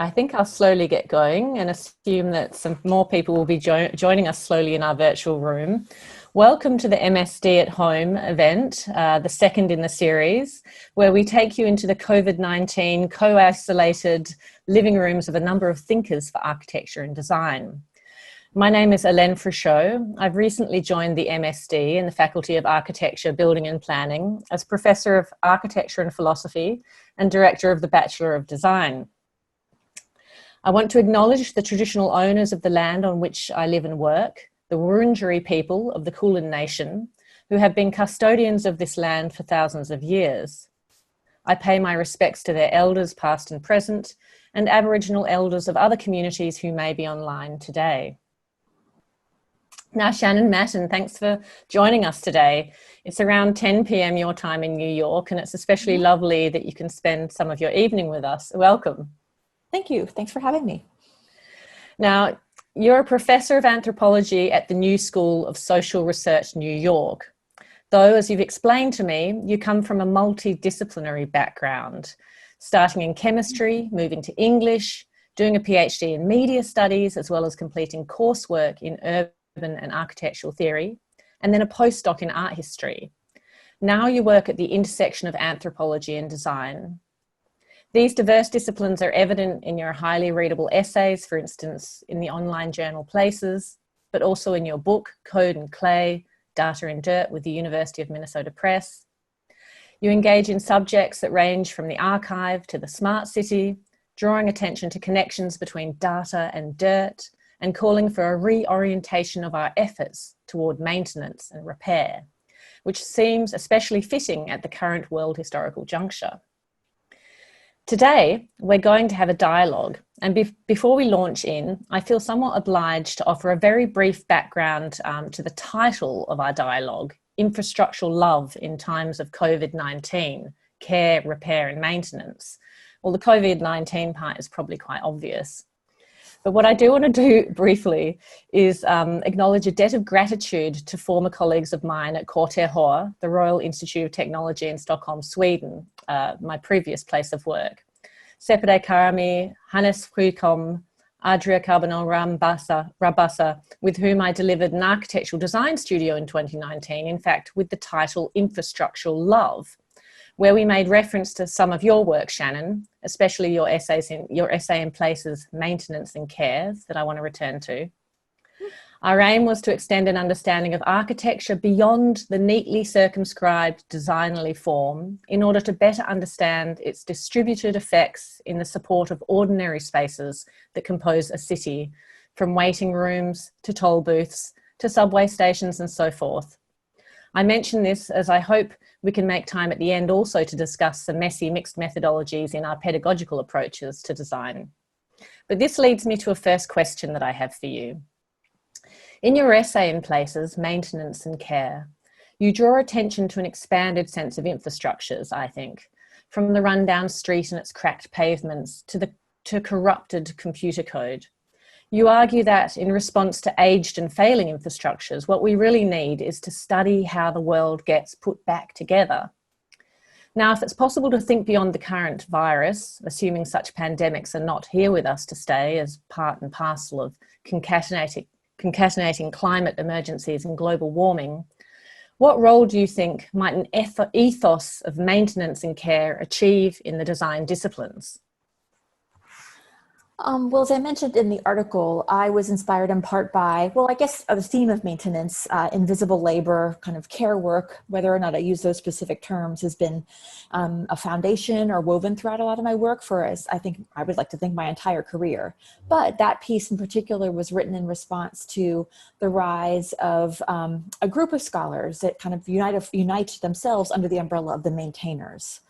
I think I'll slowly get going and assume that some more people will be joining us slowly in our virtual room. Welcome to the MSD at Home event, the second in the series, where we take you into the COVID-19 co-isolated living rooms of a number of thinkers for architecture and design. My name is Hélène Fruchot. I've recently joined the MSD in the Faculty of Architecture, Building and Planning as Professor of Architecture and Philosophy and Director of the Bachelor of Design. I want to acknowledge the traditional owners of the land on which I live and work, the Wurundjeri people of the Kulin Nation, who have been custodians of this land for thousands of years. I pay my respects to their elders past and present, and Aboriginal elders of other communities who may be online today. Now, Shannon Mattern, thanks for joining us today. It's around 10 p.m. your time in New York, and it's especially lovely that you can spend some of your evening with us. Welcome. Thank you. Thanks for having me. Now, you're a Professor of Anthropology at the New School of Social Research, New York. Though, as you've explained to me, you come from a multidisciplinary background, starting in chemistry, moving to English, doing a PhD in media studies, as well as completing coursework in urban and architectural theory, and then a postdoc in art history. Now you work at the intersection of anthropology and design. These diverse disciplines are evident in your highly readable essays, for instance, in the online journal Places, but also in your book, Code and Clay, Data and Dirt with the University of Minnesota Press. You engage in subjects that range from the archive to the smart city, drawing attention to connections between data and dirt, and calling for a reorientation of our efforts toward maintenance and repair, which seems especially fitting at the current world historical juncture. Today, we're going to have a dialogue, and before we launch in, I feel somewhat obliged to offer a very brief background to the title of our dialogue, Infrastructural Love in Times of COVID-19, Care, Repair and Maintenance. Well, the COVID-19 part is probably quite obvious. But what I do want to do briefly is acknowledge a debt of gratitude to former colleagues of mine at KTH, the Royal Institute of Technology in Stockholm, Sweden, my previous place of work. Sepede Karami, Hannes Frykholm, Adria Carbonell Rabassa, with whom I delivered an architectural design studio in 2019, in fact, with the title Infrastructural Love, where we made reference to some of your work, Shannon, especially your essay in Places, Maintenance and Care, that I want to return to. Our aim was to extend an understanding of architecture beyond the neatly circumscribed designerly form in order to better understand its distributed effects in the support of ordinary spaces that compose a city, from waiting rooms to toll booths to subway stations and so forth. I mention this as I hope we can make time at the end also to discuss the messy mixed methodologies in our pedagogical approaches to design. But this leads me to a first question that I have for you. In your essay in Places, Maintenance and Care, you draw attention to an expanded sense of infrastructures, I think, from the rundown street and its cracked pavements to corrupted computer code. You argue that in response to aged and failing infrastructures, what we really need is to study how the world gets put back together. Now, if it's possible to think beyond the current virus, assuming such pandemics are not here with us to stay as part and parcel of concatenating climate emergencies and global warming, what role do you think might an ethos of maintenance and care achieve in the design disciplines? Well, as I mentioned in the article, I was inspired in part by, well, I guess the theme of maintenance, invisible labor, kind of care work, whether or not I use those specific terms, has been a foundation or woven throughout a lot of my work for, as I would like to think, my entire career. But that piece in particular was written in response to the rise of a group of scholars that kind of unite themselves under the umbrella of the maintainers.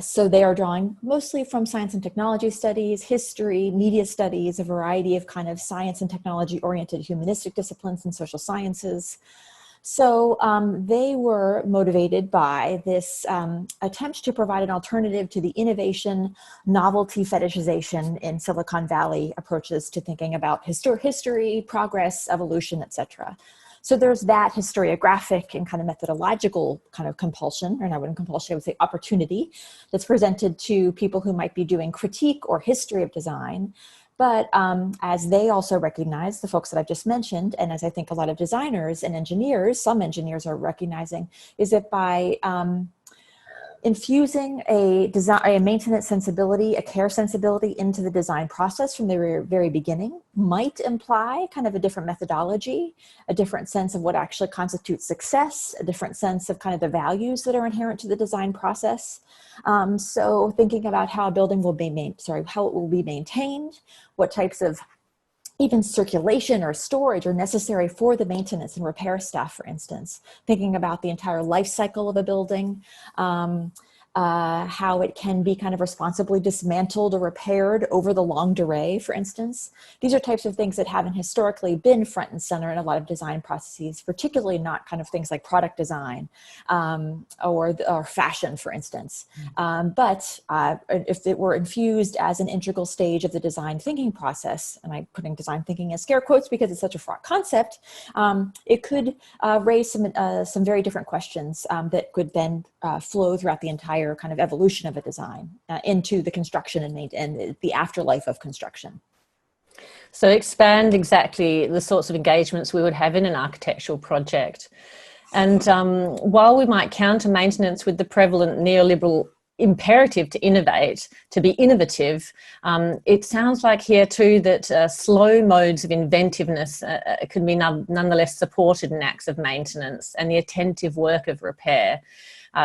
So they are drawing mostly from science and technology studies, history, media studies, a variety of kind of science and technology oriented humanistic disciplines and social sciences. So they were motivated by this attempt to provide an alternative to the innovation, novelty fetishization in Silicon Valley approaches to thinking about history, progress, evolution, etc. So there's that historiographic and kind of methodological kind of compulsion, or not compulsion, I would say opportunity, that's presented to people who might be doing critique or history of design. But as they also recognize, the folks that I've just mentioned, and as I think a lot of designers and engineers, some engineers are recognizing, is that by infusing a maintenance sensibility, a care sensibility into the design process from the very beginning might imply kind of a different methodology, a different sense of what actually constitutes success, a different sense of kind of the values that are inherent to the design process. So thinking about how a building will be how it will be maintained, what types of even circulation or storage are necessary for the maintenance and repair staff, for instance, thinking about the entire life cycle of a building, how it can be kind of responsibly dismantled or repaired over the longue durée, for instance. These are types of things that haven't historically been front and center in a lot of design processes, particularly not kind of things like product design or fashion, for instance. But if it were infused as an integral stage of the design thinking process, and I'm putting design thinking in scare quotes because it's such a fraught concept, it could raise some very different questions that could then flow throughout the entire kind of evolution of a design into the construction and the afterlife of construction. So expand exactly the sorts of engagements we would have in an architectural project. And while we might counter maintenance with the prevalent neoliberal imperative to innovate, to be innovative, it sounds like here too that slow modes of inventiveness can be nonetheless supported in acts of maintenance and the attentive work of repair.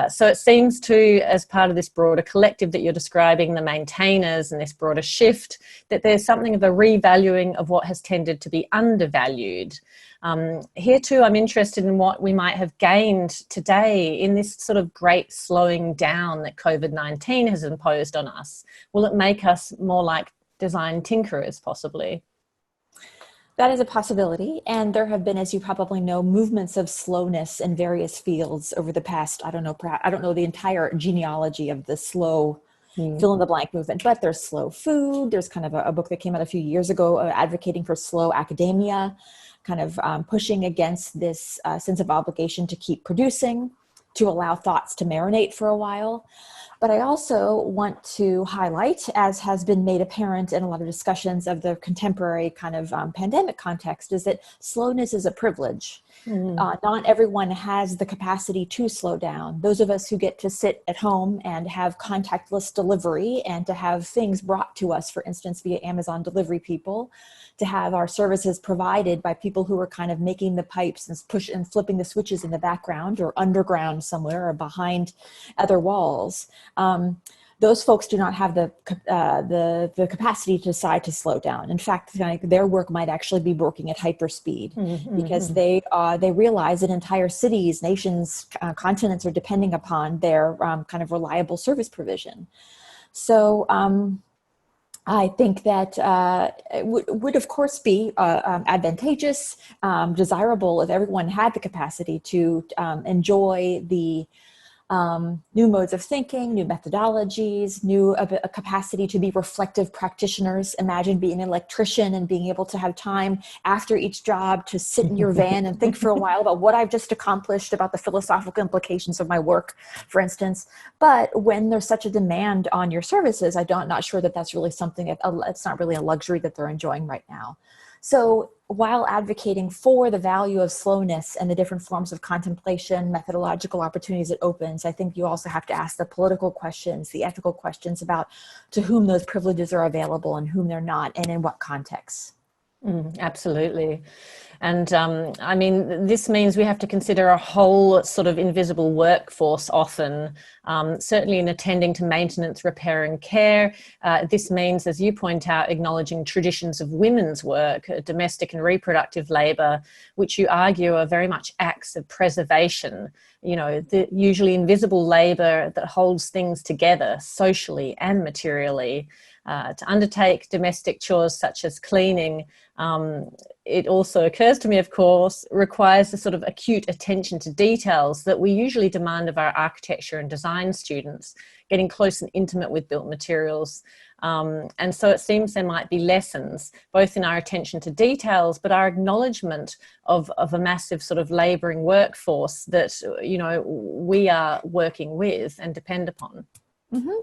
So it seems to, as part of this broader collective that you're describing, the maintainers and this broader shift, that there's something of a revaluing of what has tended to be undervalued. Here too, I'm interested in what we might have gained today in this sort of great slowing down that COVID-19 has imposed on us. Will it make us more like design tinkerers, possibly? That is a possibility. And there have been, as you probably know, movements of slowness in various fields over the past, I don't know the entire genealogy of the slow fill in the blank movement, but there's slow food. There's kind of a book that came out a few years ago advocating for slow academia, kind of pushing against this sense of obligation to keep producing, to allow thoughts to marinate for a while. But I also want to highlight, as has been made apparent in a lot of discussions of the contemporary kind of pandemic context, is that slowness is a privilege. Not everyone has the capacity to slow down. Those of us who get to sit at home and have contactless delivery and to have things brought to us, for instance, via Amazon delivery people, to have our services provided by people who are kind of making the pipes and flipping the switches in the background or underground somewhere or behind other walls. Those folks do not have the capacity to decide to slow down. In fact, their work might actually be working at hyperspeed because they realize that entire cities, nations, continents are depending upon their kind of reliable service provision. So I think that it would of course be advantageous, desirable if everyone had the capacity to enjoy the new modes of thinking, new methodologies, a capacity to be reflective practitioners. Imagine being an electrician and being able to have time after each job to sit in your van and think for a while about what I've just accomplished, about the philosophical implications of my work, for instance. But when there's such a demand on your services, I'm not sure that that's really something, it's not really a luxury that they're enjoying right now. So while advocating for the value of slowness and the different forms of contemplation, methodological opportunities it opens, I think you also have to ask the political questions, the ethical questions about to whom those privileges are available and whom they're not, and in what contexts. Absolutely. And I mean, this means we have to consider a whole sort of invisible workforce often, certainly in attending to maintenance, repair and care. This means, as you point out, acknowledging traditions of women's work, domestic and reproductive labour, which you argue are very much acts of preservation, the usually invisible labour that holds things together socially and materially. To undertake domestic chores such as cleaning, it also occurs to me, of course, requires a sort of acute attention to details that we usually demand of our architecture and design students, getting close and intimate with built materials, And so it seems there might be lessons, both in our attention to details, but our acknowledgement of a massive sort of labouring workforce that, you know, we are working with and depend upon. Mm-hmm.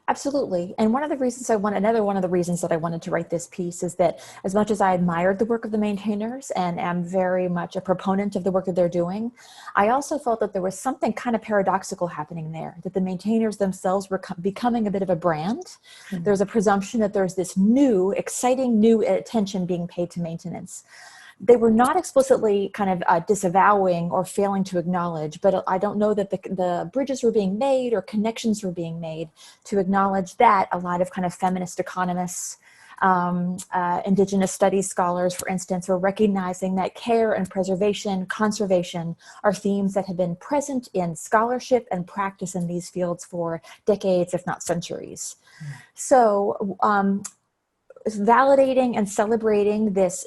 Absolutely. And another one of the reasons that I wanted to write this piece is that as much as I admired the work of the maintainers and am very much a proponent of the work that they're doing, I also felt that there was something kind of paradoxical happening there, that the maintainers themselves were becoming a bit of a brand. Mm-hmm. There's a presumption that there's this new, exciting new attention being paid to maintenance. They were not explicitly kind of disavowing or failing to acknowledge, but I don't know that the bridges were being made or connections were being made to acknowledge that a lot of kind of feminist economists, Indigenous studies scholars, for instance, were recognizing that care and preservation, conservation are themes that have been present in scholarship and practice in these fields for decades, if not centuries. Mm. So, validating and celebrating this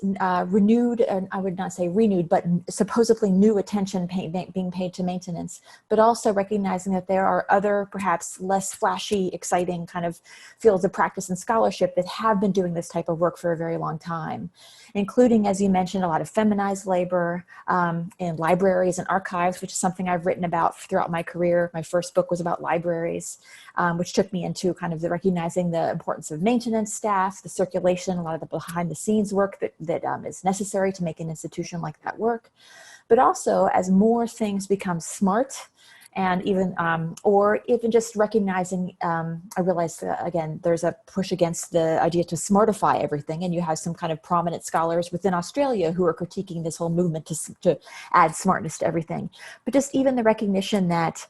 renewed, and I would not say renewed, but supposedly new attention being paid to maintenance, but also recognizing that there are other, perhaps less flashy, exciting kind of fields of practice and scholarship that have been doing this type of work for a very long time, including, as you mentioned, a lot of feminized labor in libraries and archives, which is something I've written about throughout my career. My first book was about libraries, which took me into kind of recognizing the importance of maintenance staff, the circulation, a lot of the behind the scenes work that is necessary to make an institution like that work. But also, as more things become smart, and even, or even just recognizing, I realized, again, there's a push against the idea to smartify everything. And you have some kind of prominent scholars within Australia who are critiquing this whole movement to add smartness to everything. But just even the recognition that,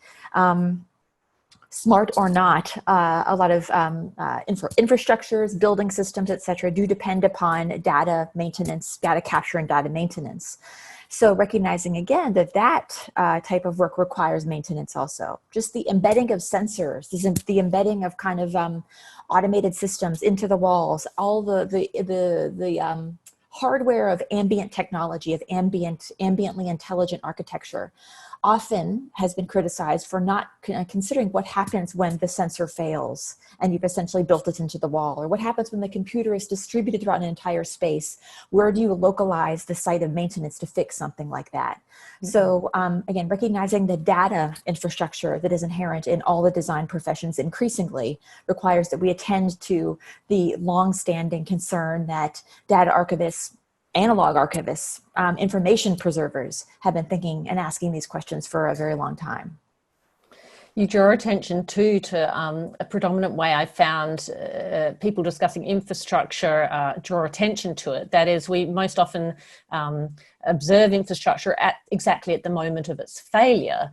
smart or not, a lot of infrastructures, building systems, et cetera, do depend upon data maintenance, data capture and data maintenance. So recognizing again that type of work requires maintenance also. Just the embedding of sensors, the embedding of kind of automated systems into the walls, all the hardware of ambient technology, of ambiently intelligent architecture, often has been criticized for not considering what happens when the sensor fails and you've essentially built it into the wall, or what happens when the computer is distributed throughout an entire space. Where do you localize the site of maintenance to fix something like that? Mm-hmm. So again, recognizing the data infrastructure that is inherent in all the design professions increasingly requires that we attend to the long-standing concern that data archivists, analog archivists, information preservers have been thinking and asking these questions for a very long time. You draw attention too to a predominant way I found people discussing infrastructure draw attention to it. That is, we most often observe infrastructure exactly at the moment of its failure.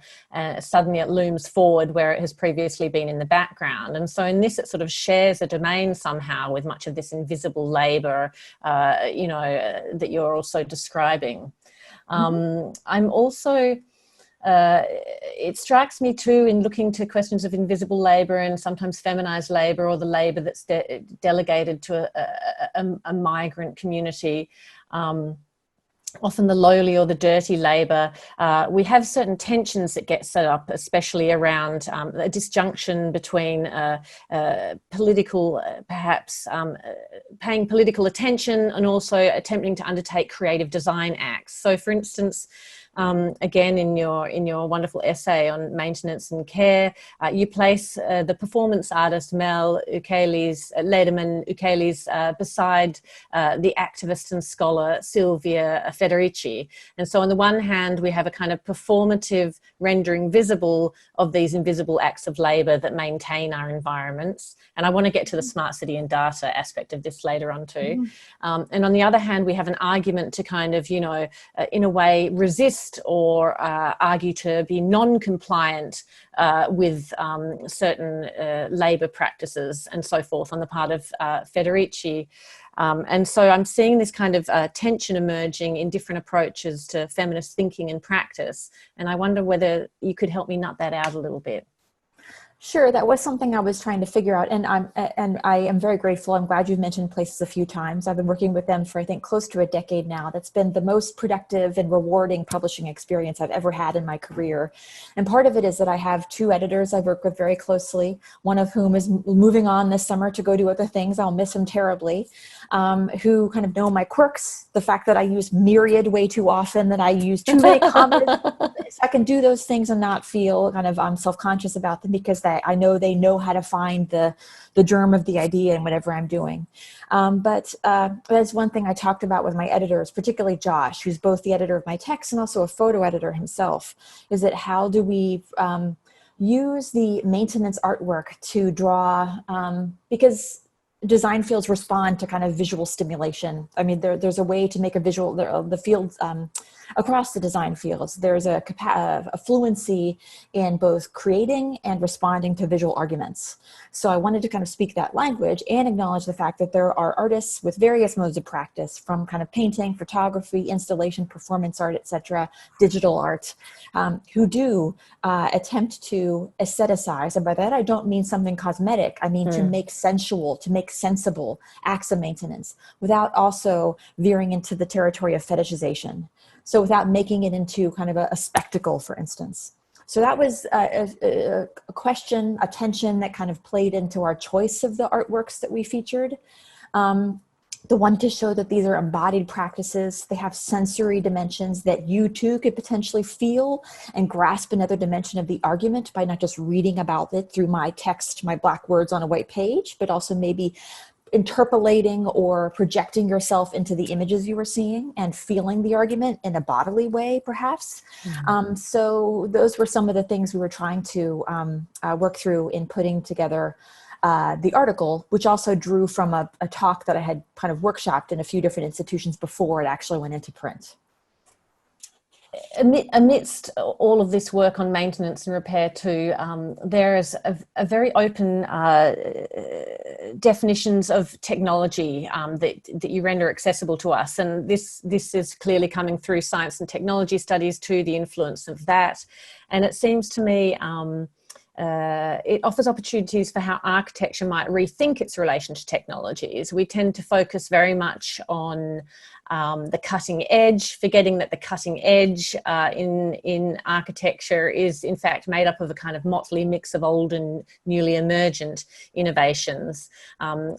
Suddenly it looms forward where it has previously been in the background. And so in this, it sort of shares a domain somehow with much of this invisible labour, that you're also describing. I'm also... it strikes me too, in looking to questions of invisible labour and sometimes feminized labour, or the labour that's delegated to a migrant community, often the lowly or the dirty labour, we have certain tensions that get set up, especially around a disjunction between political, perhaps paying political attention and also attempting to undertake creative design acts. So for instance, again, in your wonderful essay on maintenance and care, you place the performance artist Mel Lederman Ukeles beside the activist and scholar Sylvia Federici. And so on the one hand, we have a kind of performative rendering visible of these invisible acts of labour that maintain our environments. And I want to get to the smart city and data aspect of this later on too. And on the other hand, we have an argument to kind of, in a way resist or argue to be non-compliant with certain labour practices and so forth on the part of Federici. And so I'm seeing this kind of tension emerging in different approaches to feminist thinking and practice. And I wonder whether you could help me nut that out a little bit. Sure, that was something I was trying to figure out, and I am very grateful. I'm glad you've mentioned Places a few times. I've been working with them for, I think, close to a decade now. That's been the most productive and rewarding publishing experience I've ever had in my career. And part of it is that I have two editors I work with very closely, one of whom is moving on this summer to go do other things. I'll miss him terribly, who kind of know my quirks, the fact that I use myriad way too often, that I use too many commas. I can do those things and not feel kind of self-conscious about them, because I know they know how to find the germ of the idea in whatever I'm doing. But that's one thing I talked about with my editors, particularly Josh, who's both the editor of my text and also a photo editor himself, is that how do we use the maintenance artwork to draw, because design fields respond to kind of visual stimulation. I mean, there's a way to make a visual, the fields across the design fields, there's a fluency in both creating and responding to visual arguments. So I wanted to kind of speak that language and acknowledge the fact that there are artists with various modes of practice, from kind of painting, photography, installation, performance art, etc., digital art, who do attempt to aestheticize. And by that, I don't mean something cosmetic. I mean to make sensual, to make sensible acts of maintenance without also veering into the territory of fetishization. So without making it into kind of a spectacle, for instance. So that was a question, a tension that kind of played into our choice of the artworks that we featured. The one to show that these are embodied practices. They have sensory dimensions that you too could potentially feel and grasp another dimension of the argument by not just reading about it through my text, my black words on a white page, but also maybe interpolating or projecting yourself into the images you were seeing and feeling the argument in a bodily way, perhaps. Mm-hmm. So those were some of the things we were trying to work through in putting together the article, which also drew from a talk that I had kind of workshopped in a few different institutions before it actually went into print. Amidst all of this work on maintenance and repair too, there is a very open definitions of technology that you render accessible to us. And this is clearly coming through science and technology studies too, the influence of that. And it seems to me it offers opportunities for how architecture might rethink its relation to technologies. We tend to focus very much on the cutting edge, forgetting that the cutting edge in architecture is in fact made up of a kind of motley mix of old and newly emergent innovations.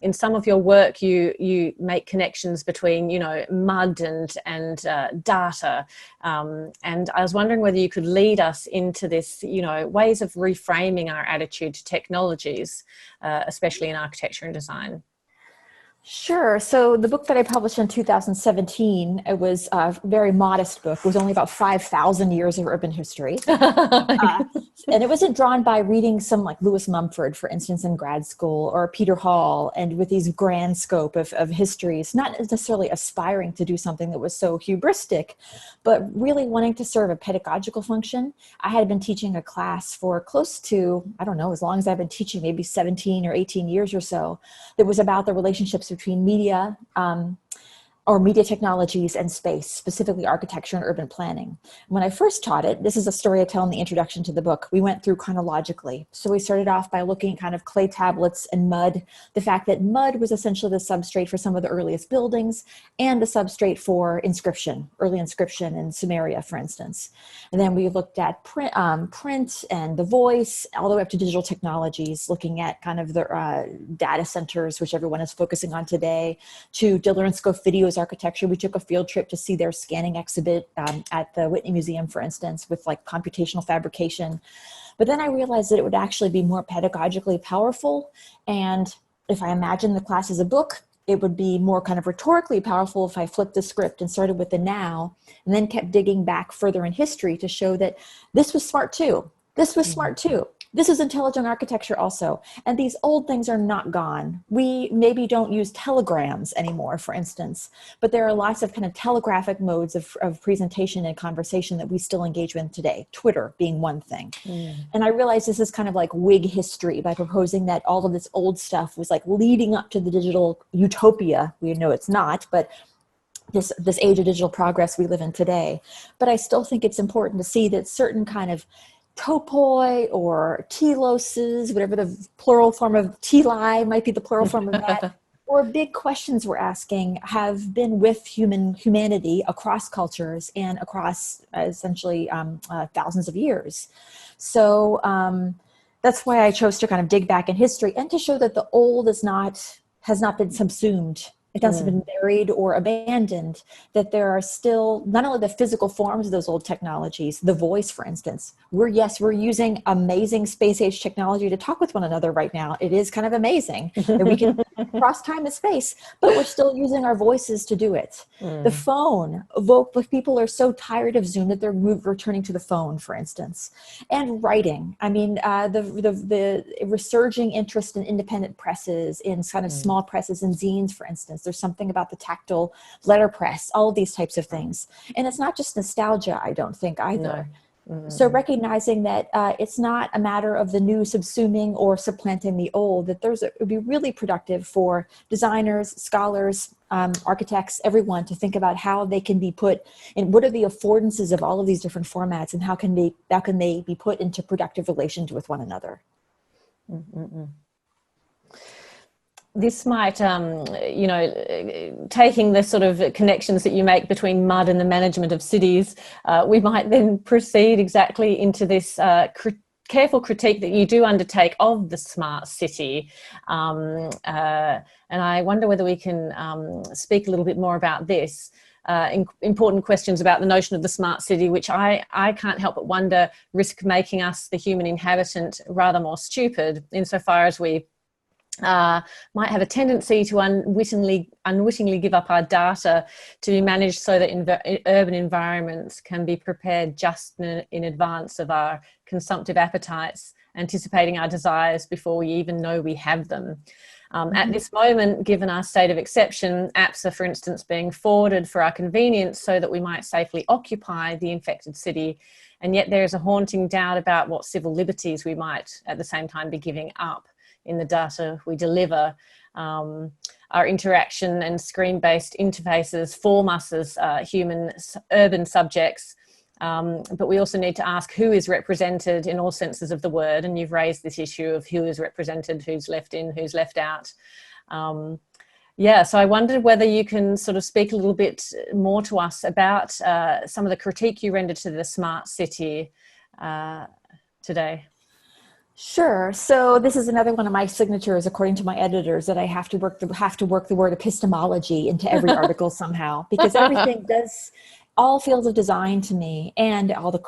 In some of your work, you make connections between, you know, mud and data, and I was wondering whether you could lead us into this, you know, ways of reframing our attitude to technologies, especially in architecture and design. Sure. So the book that I published in 2017, it was a very modest book. It was only about 5,000 years of urban history. And it wasn't drawn by reading some like Lewis Mumford, for instance, in grad school, or Peter Hall, and with these grand scope of histories, not necessarily aspiring to do something that was so hubristic, but really wanting to serve a pedagogical function. I had been teaching a class for close to, I don't know, as long as I've been teaching, maybe 17 or 18 years or so, that was about the relationships between media or media technologies and space, specifically architecture and urban planning. When I first taught it, this is a story I tell in the introduction to the book, we went through chronologically. So we started off by looking at kind of clay tablets and mud, the fact that mud was essentially the substrate for some of the earliest buildings and the substrate for inscription, early inscription in Sumeria, for instance. And then we looked at print and the voice, all the way up to digital technologies, looking at kind of the data centers, which everyone is focusing on today, to Diller and Scope videos architecture. We took a field trip to see their scanning exhibit at the Whitney Museum, for instance, with like computational fabrication. But then I realized that it would actually be more pedagogically powerful. And if I imagine the class as a book, it would be more kind of rhetorically powerful if I flipped the script and started with the now, and then kept digging back further in history to show that this was smart too. This was smart too. This is intelligent architecture also. And these old things are not gone. We maybe don't use telegrams anymore, for instance, but there are lots of kind of telegraphic modes of presentation and conversation that we still engage with today, Twitter being one thing. And I realized this is kind of like Whig history by proposing that all of this old stuff was like leading up to the digital utopia. We know it's not, but this age of digital progress we live in today. But I still think it's important to see that certain kind of topoi or teloses, whatever the plural form of teli might be the plural form of that, or big questions we're asking have been with humanity across cultures and across essentially thousands of years. So that's why I chose to kind of dig back in history and to show that the old has not been subsumed. It hasn't been buried or abandoned, that there are still not only the physical forms of those old technologies, the voice, for instance. We're using amazing space age technology to talk with one another right now. It is kind of amazing that we can cross time and space, but we're still using our voices to do it. The phone, people are so tired of Zoom that they're returning to the phone, for instance. And writing. I mean, the resurging interest in independent presses, in kind of small presses and zines, for instance. There's something about the tactile letterpress, all of these types of things. And it's not just nostalgia, I don't think, either. No. So recognizing that it's not a matter of the new subsuming or supplanting the old, that it would be really productive for designers, scholars, architects, everyone to think about how they can be put in, what are the affordances of all of these different formats, and how can they be put into productive relations with one another. This might, taking the sort of connections that you make between mud and the management of cities, we might then proceed exactly into this careful critique that you do undertake of the smart city. And I wonder whether we can speak a little bit more about this. Important questions about the notion of the smart city, which I can't help but wonder risk making us, the human inhabitant, rather more stupid, insofar as we might have a tendency to unwittingly give up our data to be managed so that urban environments can be prepared just in advance of our consumptive appetites, anticipating our desires before we even know we have them. At this moment, given our state of exception, apps are, for instance, being forwarded for our convenience so that we might safely occupy the infected city. And yet there is a haunting doubt about what civil liberties we might at the same time be giving up in the data we deliver. Our interaction and screen-based interfaces form us as human urban subjects, but we also need to ask who is represented in all senses of the word, and you've raised this issue of who is represented, who's left in, who's left out. So I wondered whether you can sort of speak a little bit more to us about some of the critique you rendered to the smart city today. Sure. So this is another one of my signatures, according to my editors, that I have to work the word epistemology into every article somehow, because everything does, all fields of design to me, and all the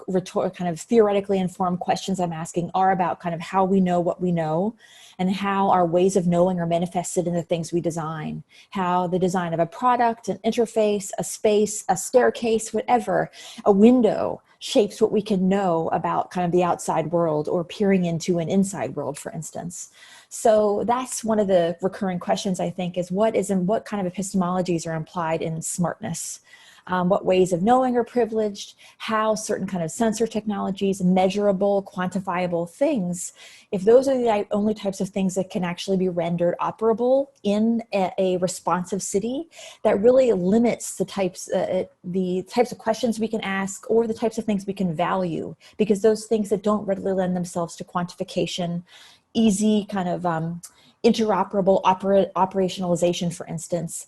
kind of theoretically informed questions I'm asking are about kind of how we know what we know, and how our ways of knowing are manifested in the things we design, how the design of a product, an interface, a space, a staircase, whatever, a window, shapes what we can know about kind of the outside world or peering into an inside world, for instance. So that's one of the recurring questions, I think, is what kind of epistemologies are implied in smartness? What ways of knowing are privileged, how certain kind of sensor technologies, measurable, quantifiable things, if those are the only types of things that can actually be rendered operable in a responsive city, that really limits the types of questions we can ask or the types of things we can value, because those things that don't readily lend themselves to quantification, easy kind of interoperable operationalization, for instance,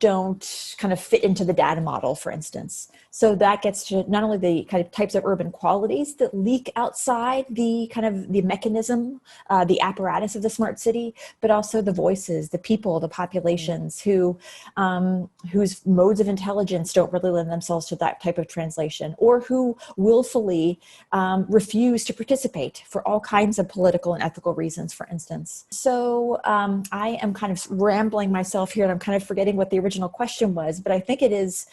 don't kind of fit into the data model, for instance. So that gets to not only the kind of types of urban qualities that leak outside the kind of the mechanism, the apparatus of the smart city, but also the voices, the people, the populations whose modes of intelligence don't really lend themselves to that type of translation, or who willfully refuse to participate for all kinds of political and ethical reasons, for instance. So I am kind of rambling myself here, and I'm kind of forgetting what the original question was, but I think it is,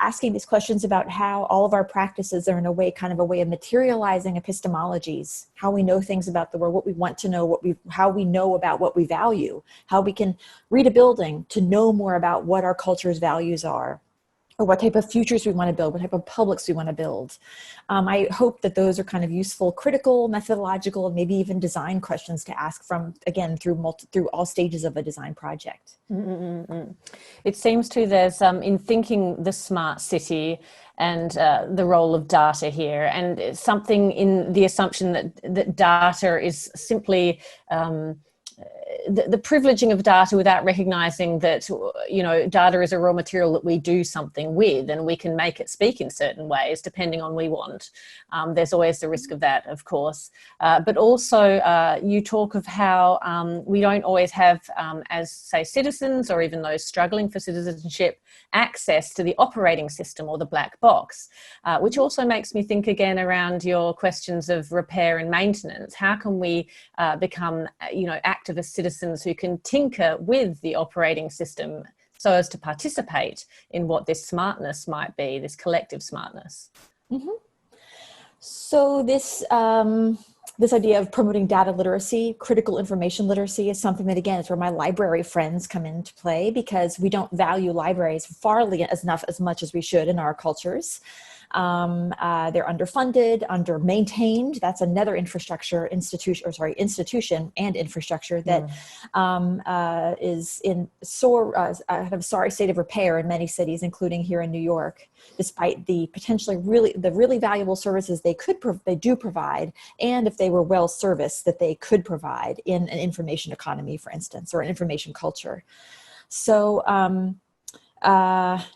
asking these questions about how all of our practices are in a way, kind of a way of materializing epistemologies, how we know things about the world, what we want to know, how we know about what we value, how we can read a building to know more about what our culture's values are. or what type of futures we want to build, what type of publics we want to build. I hope that those are kind of useful, critical, methodological, and maybe even design questions to ask from, again, through all stages of a design project. Mm-mm-mm. It seems to there's in thinking the smart city and the role of data here, and something in the assumption that data is simply the privileging of data without recognizing that, you know, data is a raw material that we do something with, and we can make it speak in certain ways depending on we want. There's always the risk of that, of course. But also you talk of how we don't always have, as say citizens or even those struggling for citizenship, access to the operating system or the black box, which also makes me think again around your questions of repair and maintenance. How can we become, you know, activist citizens who can tinker with the operating system so as to participate in what this smartness might be, this collective smartness? Mm-hmm. So this idea of promoting data literacy, critical information literacy, is something that, again, is where my library friends come into play, because we don't value libraries as much as we should in our cultures. They're underfunded, under-maintained. That's another institution and infrastructure that is in kind of sorry state of repair in many cities, including here in New York, despite the potentially really valuable services they do provide, and if they were well serviced, that they could provide in an information economy, for instance, or an information culture. So,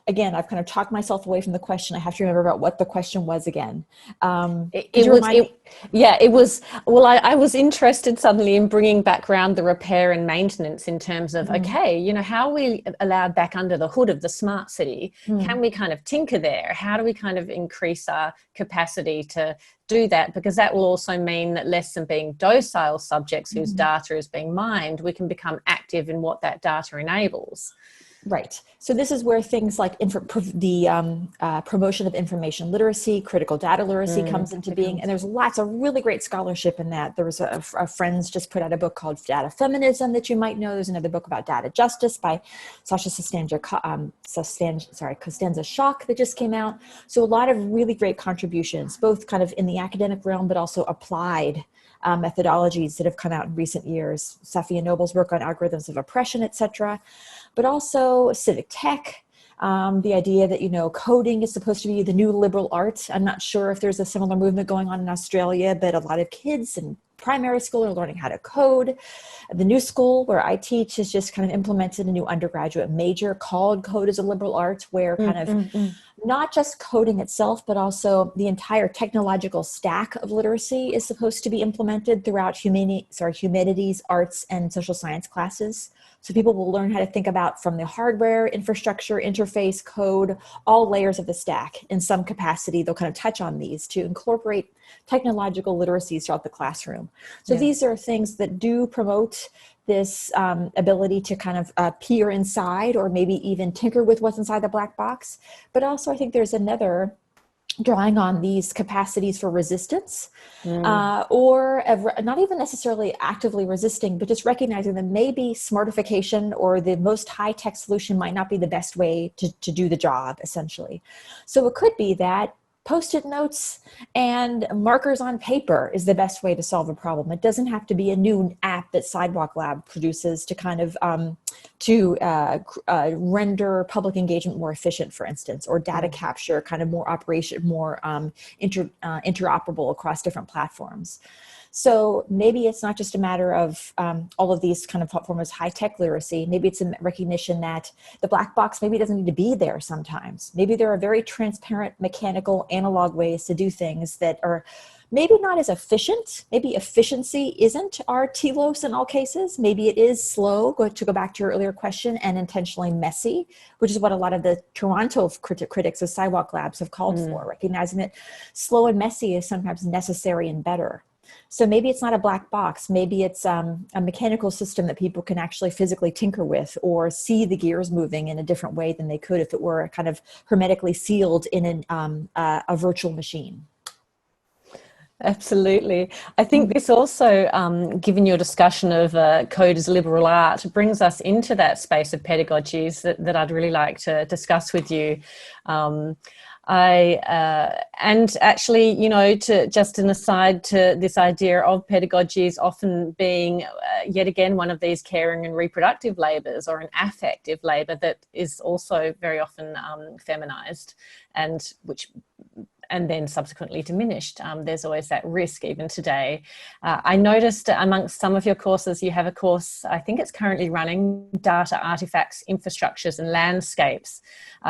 again, I've kind of talked myself away from the question. I have to remember about what the question was again. It was, well, I was interested suddenly in bringing back around the repair and maintenance in terms of, okay, you know, how are we allowed back under the hood of the smart city? Can we kind of tinker there? How do we kind of increase our capacity to do that? Because that will also mean that less than being docile subjects whose data is being mined, we can become active in what that data enables. Right. So this is where things like promotion of information literacy, critical data literacy comes into being. And there's lots of really great scholarship in that. There was a friends just put out a book called Data Feminism that you might know. There's another book about data justice by Sasha Costanza Schock that just came out. So a lot of really great contributions, both kind of in the academic realm, but also applied methodologies that have come out in recent years. Safiya Noble's work on algorithms of oppression, etc., but also civic tech. The idea that, you know, coding is supposed to be the new liberal art. I'm not sure if there's a similar movement going on in Australia, but a lot of kids in primary school are learning how to code. The new school where I teach has just kind of implemented a new undergraduate major called Code as a Liberal Art, where kind of not just coding itself, but also the entire technological stack of literacy is supposed to be implemented throughout humanities, arts, and social science classes. So people will learn how to think about from the hardware, infrastructure, interface, code, all layers of the stack. In some capacity, they'll kind of touch on these to incorporate technological literacies throughout the classroom. So these are things that do promote this ability to kind of peer inside, or maybe even tinker with what's inside the black box. But also I think there's another drawing on these capacities for resistance, or not even necessarily actively resisting, but just recognizing that maybe smartification or the most high-tech solution might not be the best way to do the job, essentially. So it could be that Post-it notes and markers on paper is the best way to solve a problem. It doesn't have to be a new app that Sidewalk Lab produces to kind of render public engagement more efficient, for instance, or data capture kind of more interoperable across different platforms. So maybe it's not just a matter of all of these kind of forms of high-tech literacy. Maybe it's a recognition that the black box maybe doesn't need to be there sometimes. Maybe there are very transparent, mechanical, analog ways to do things that are maybe not as efficient. Maybe efficiency isn't our telos in all cases. Maybe it is slow, to go back to your earlier question, and intentionally messy, which is what a lot of the Toronto critics of Sidewalk Labs have called for, recognizing that slow and messy is sometimes necessary and better. So maybe it's not a black box. Maybe it's a mechanical system that people can actually physically tinker with, or see the gears moving in a different way than they could if it were kind of hermetically sealed in a virtual machine. Absolutely. I think this also, given your discussion of code as liberal art, brings us into that space of pedagogies that I'd really like to discuss with you. And actually, you know, to just an aside to this idea of pedagogies often being yet again one of these caring and reproductive labours, or an affective labour that is also very often feminized, and then subsequently diminished. There's always that risk even today. I noticed amongst some of your courses, you have a course, I think it's currently running, Data, Artifacts, Infrastructures and Landscapes,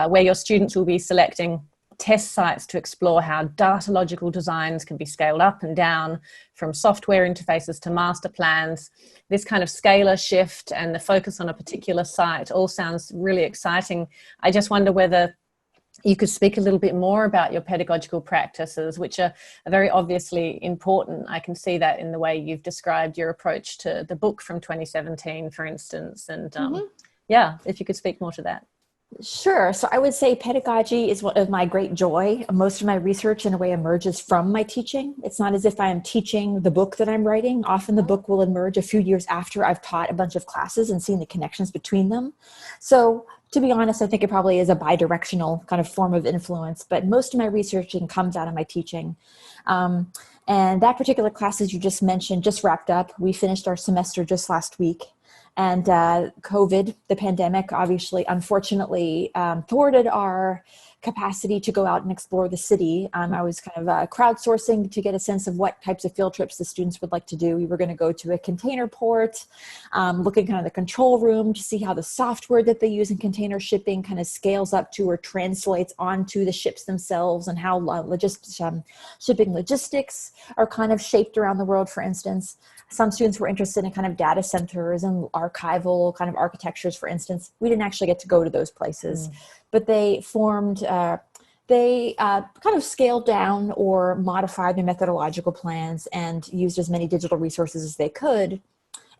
where your students will be selecting test sites to explore how datalogical designs can be scaled up and down, from software interfaces to master plans. This kind of scalar shift and the focus on a particular site all sounds really exciting. I just wonder whether you could speak a little bit more about your pedagogical practices, which are very obviously important. I can see that in the way you've described your approach to the book from 2017, for instance. And yeah, if you could speak more to that. Sure. So I would say pedagogy is one of my great joy. Most of my research in a way emerges from my teaching. It's not as if I am teaching the book that I'm writing. Often the book will emerge a few years after I've taught a bunch of classes and seen the connections between them. So to be honest, I think it probably is a bidirectional kind of form of influence, but most of my researching comes out of my teaching. And that particular class, as you just mentioned, just wrapped up. We finished our semester just last week. And COVID, the pandemic, obviously, unfortunately, thwarted our capacity to go out and explore the city. I was kind of crowdsourcing to get a sense of what types of field trips the students would like to do. We were going to go to a container port, looking kind of the control room to see how the software that they use in container shipping kind of scales up to or translates onto the ships themselves, and how shipping logistics are kind of shaped around the world, for instance. Some students were interested in kind of data centers and archival kind of architectures, for instance. We didn't actually get to go to those places, but they formed, kind of scaled down or modified their methodological plans and used as many digital resources as they could,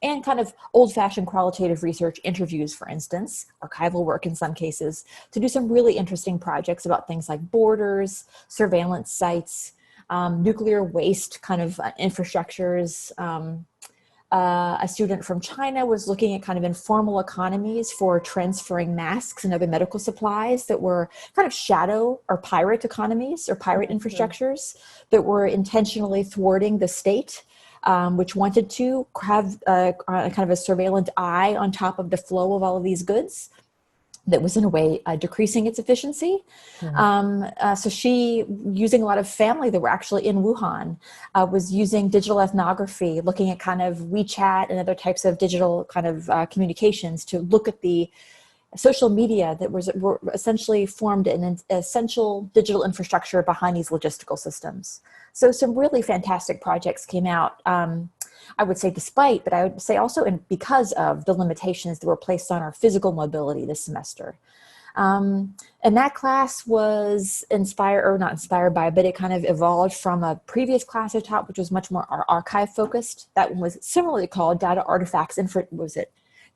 and kind of old-fashioned qualitative research, interviews, for instance, archival work in some cases, to do some really interesting projects about things like borders, surveillance sites, nuclear waste kind of infrastructures. A student from China was looking at kind of informal economies for transferring masks and other medical supplies that were kind of shadow or pirate economies or pirate infrastructures that were intentionally thwarting the state, which wanted to have kind of a surveillance eye on top of the flow of all of these goods. That was in a way decreasing its efficiency. So she, using a lot of family that were actually in Wuhan, was using digital ethnography, looking at kind of WeChat and other types of digital kind of communications to look at the social media that were essentially formed an essential digital infrastructure behind these logistical systems. So some really fantastic projects came out. I would say despite, but I would say also because of the limitations that were placed on our physical mobility this semester. And that class was not inspired by, but it kind of evolved from a previous class I taught, which was much more archive focused. That one was similarly called Data Artifacts,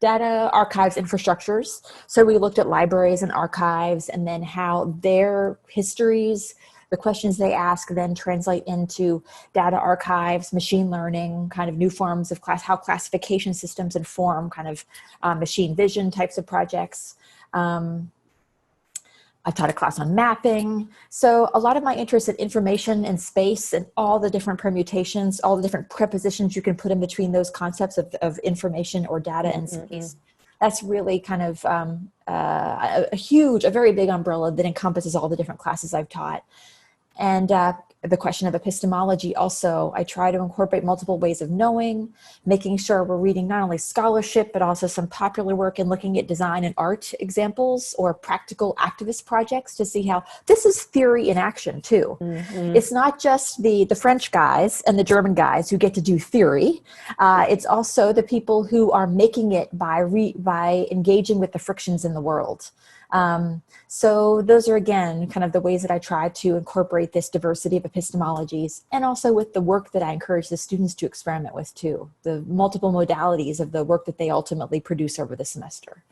Data Archives Infrastructures. So we looked at libraries and archives and then how their histories, the questions they ask then translate into data archives, machine learning, kind of new forms of how classification systems inform kind of machine vision types of projects. I've taught a class on mapping. So a lot of my interest in information and space and all the different permutations, all the different prepositions you can put in between those concepts of information or data and space. That's really kind of a very big umbrella that encompasses all the different classes I've taught. And the question of epistemology also, I try to incorporate multiple ways of knowing, making sure we're reading not only scholarship, but also some popular work and looking at design and art examples or practical activist projects to see how this is theory in action too. It's not just the French guys and the German guys who get to do theory. It's also the people who are making it by engaging with the frictions in the world. So those are, again, kind of the ways that I try to incorporate this diversity of epistemologies, and also with the work that I encourage the students to experiment with too, the multiple modalities of the work that they ultimately produce over the semester.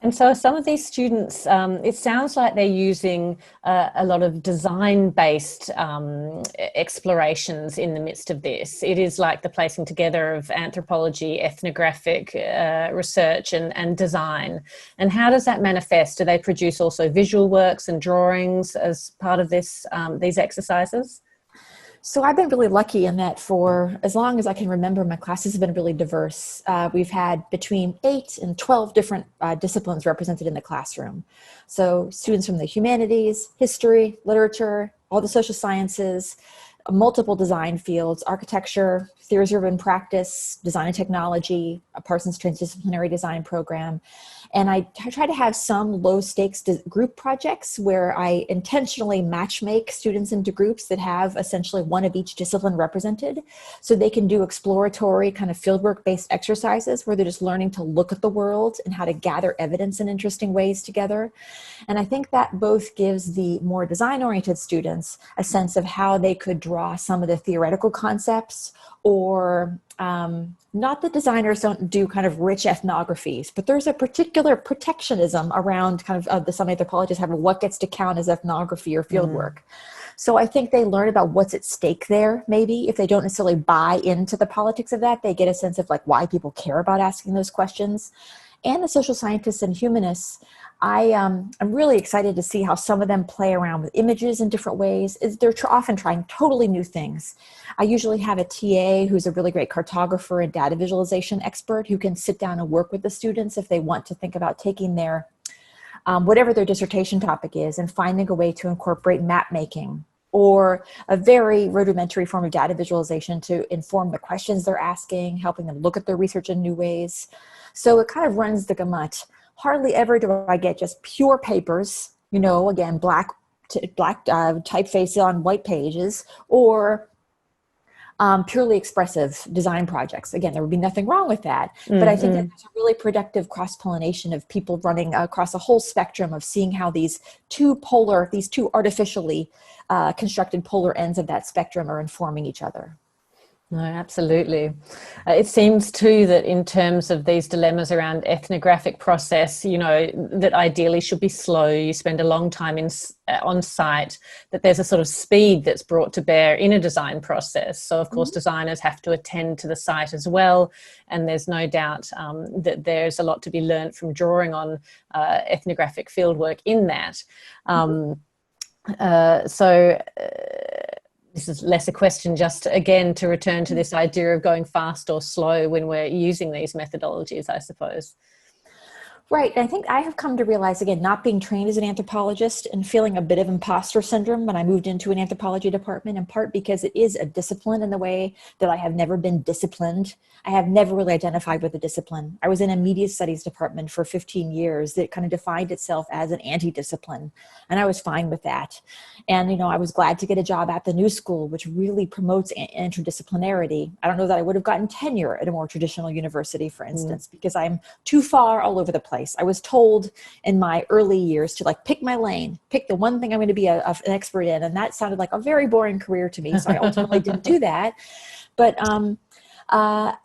And so some of these students, it sounds like they're using a lot of design-based explorations in the midst of this. It is like the placing together of anthropology, ethnographic research and design. And how does that manifest? Do they produce also visual works and drawings as part of this, these exercises? So I've been really lucky in that for as long as I can remember, my classes have been really diverse. We've had between 8 and 12 different disciplines represented in the classroom. So students from the humanities, history, literature, all the social sciences, multiple design fields, architecture, theories of urban practice, design and technology, a Parsons transdisciplinary design program. And I try to have some low stakes group projects where I intentionally match make students into groups that have essentially one of each discipline represented. So they can do exploratory kind of fieldwork based exercises where they're just learning to look at the world and how to gather evidence in interesting ways together. And I think that both gives the more design oriented students a sense of how they could draw some of the theoretical concepts, or not that designers don't do kind of rich ethnographies, but there's a particular protectionism around kind of the some anthropologists have what gets to count as ethnography or fieldwork. So I think they learn about what's at stake there. Maybe if they don't necessarily buy into the politics of that, they get a sense of like why people care about asking those questions. And the social scientists and humanists, I'm really excited to see how some of them play around with images in different ways. They're often trying totally new things. I usually have a TA who's a really great cartographer and data visualization expert who can sit down and work with the students if they want to think about taking their, whatever their dissertation topic is, and finding a way to incorporate map making or a very rudimentary form of data visualization to inform the questions they're asking, helping them look at their research in new ways. So it kind of runs the gamut. Hardly ever do I get just pure papers, you know, again, black typeface on white pages, or purely expressive design projects. Again, there would be nothing wrong with that. But I think that there's a really productive cross-pollination of people running across a whole spectrum of seeing how these two artificially constructed polar ends of that spectrum are informing each other. No, absolutely. It seems too that in terms of these dilemmas around ethnographic process, you know, that ideally should be slow. You spend a long time on site, that there's a sort of speed that's brought to bear in a design process. So of course, designers have to attend to the site as well. And there's no doubt that there's a lot to be learned from drawing on ethnographic fieldwork in that. This is less a question, just again to return to this idea of going fast or slow when we're using these methodologies, I suppose. Right. And I think I have come to realize, again, not being trained as an anthropologist and feeling a bit of imposter syndrome when I moved into an anthropology department, in part because it is a discipline in the way that I have never been disciplined. I have never really identified with a discipline. I was in a media studies department for 15 years that kind of defined itself as an anti-discipline, and I was fine with that. And, you know, I was glad to get a job at the New School, which really promotes interdisciplinarity. I don't know that I would have gotten tenure at a more traditional university, for instance, because I'm too far all over the place. I was told in my early years to like pick my lane, pick the one thing I'm going to be an expert in. And that sounded like a very boring career to me. So I ultimately didn't do that. But I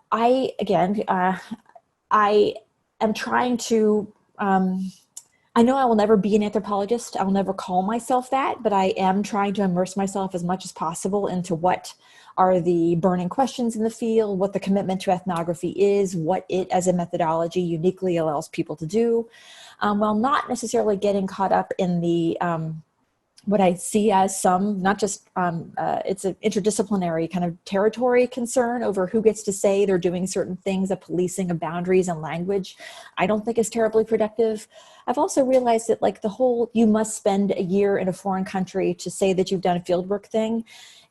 am trying to, I know I will never be an anthropologist. I will never call myself that, but I am trying to immerse myself as much as possible into what are the burning questions in the field, what the commitment to ethnography is, what it as a methodology uniquely allows people to do, while not necessarily getting caught up in the what I see as some, not just, it's an interdisciplinary kind of territory concern over who gets to say they're doing certain things, a policing of boundaries and language, I don't think is terribly productive. I've also realized that like the whole, you must spend a year in a foreign country to say that you've done a fieldwork thing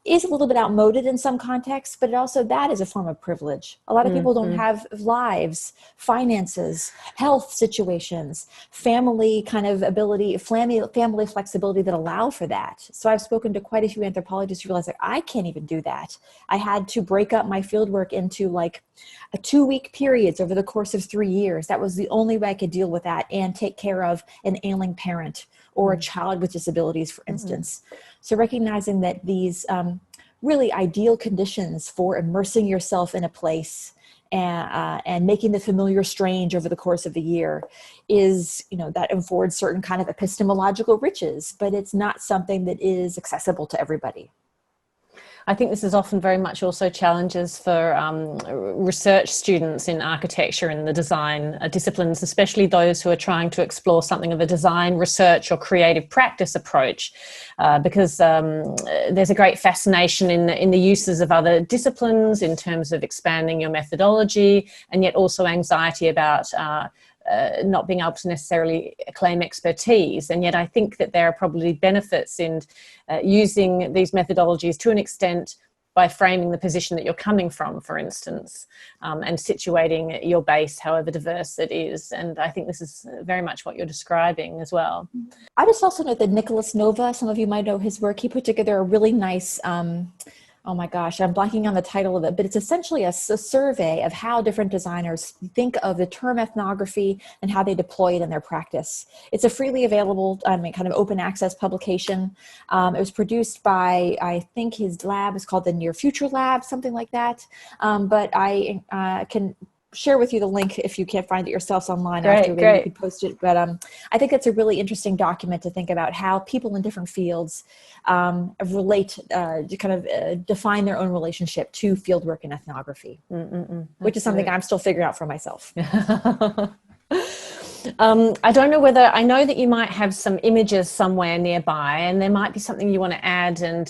is a little bit outmoded in some contexts, but also that is a form of privilege. A lot of people don't have lives, finances, health situations, family kind of ability, family flexibility that allow for that. So I've spoken to quite a few anthropologists who realize like, I can't even do that. I had to break up my fieldwork into like a 2-week periods over the course of 3 years. That was the only way I could deal with that and take care of an ailing parent or a child with disabilities, for instance. So recognizing that these really ideal conditions for immersing yourself in a place and making the familiar strange over the course of the year is, that affords certain kind of epistemological riches, but it's not something that is accessible to everybody. I think this is often very much also challenges for research students in architecture and the design disciplines, especially those who are trying to explore something of a design, research or creative practice approach, because there's a great fascination in the uses of other disciplines in terms of expanding your methodology, and yet also anxiety about not being able to necessarily claim expertise. And yet I think that there are probably benefits in using these methodologies to an extent by framing the position that you're coming from, for instance, and situating your base, however diverse it is. And I think this is very much what you're describing as well. I just also note that Nicholas Nova, some of you might know his work, he put together a really nice oh my gosh, I'm blanking on the title of it, but it's essentially a survey of how different designers think of the term ethnography and how they deploy it in their practice. It's a freely available, kind of open access publication. It was produced by, I think his lab is called the Near Future Lab, something like that. But I can share with you the link if you can't find it yourselves online. Great. You could post it. But I think it's a really interesting document to think about how people in different fields relate, to kind of define their own relationship to fieldwork and ethnography, which is something I'm still figuring out for myself. I don't know whether, I know that you might have some images somewhere nearby and there might be something you want to add, and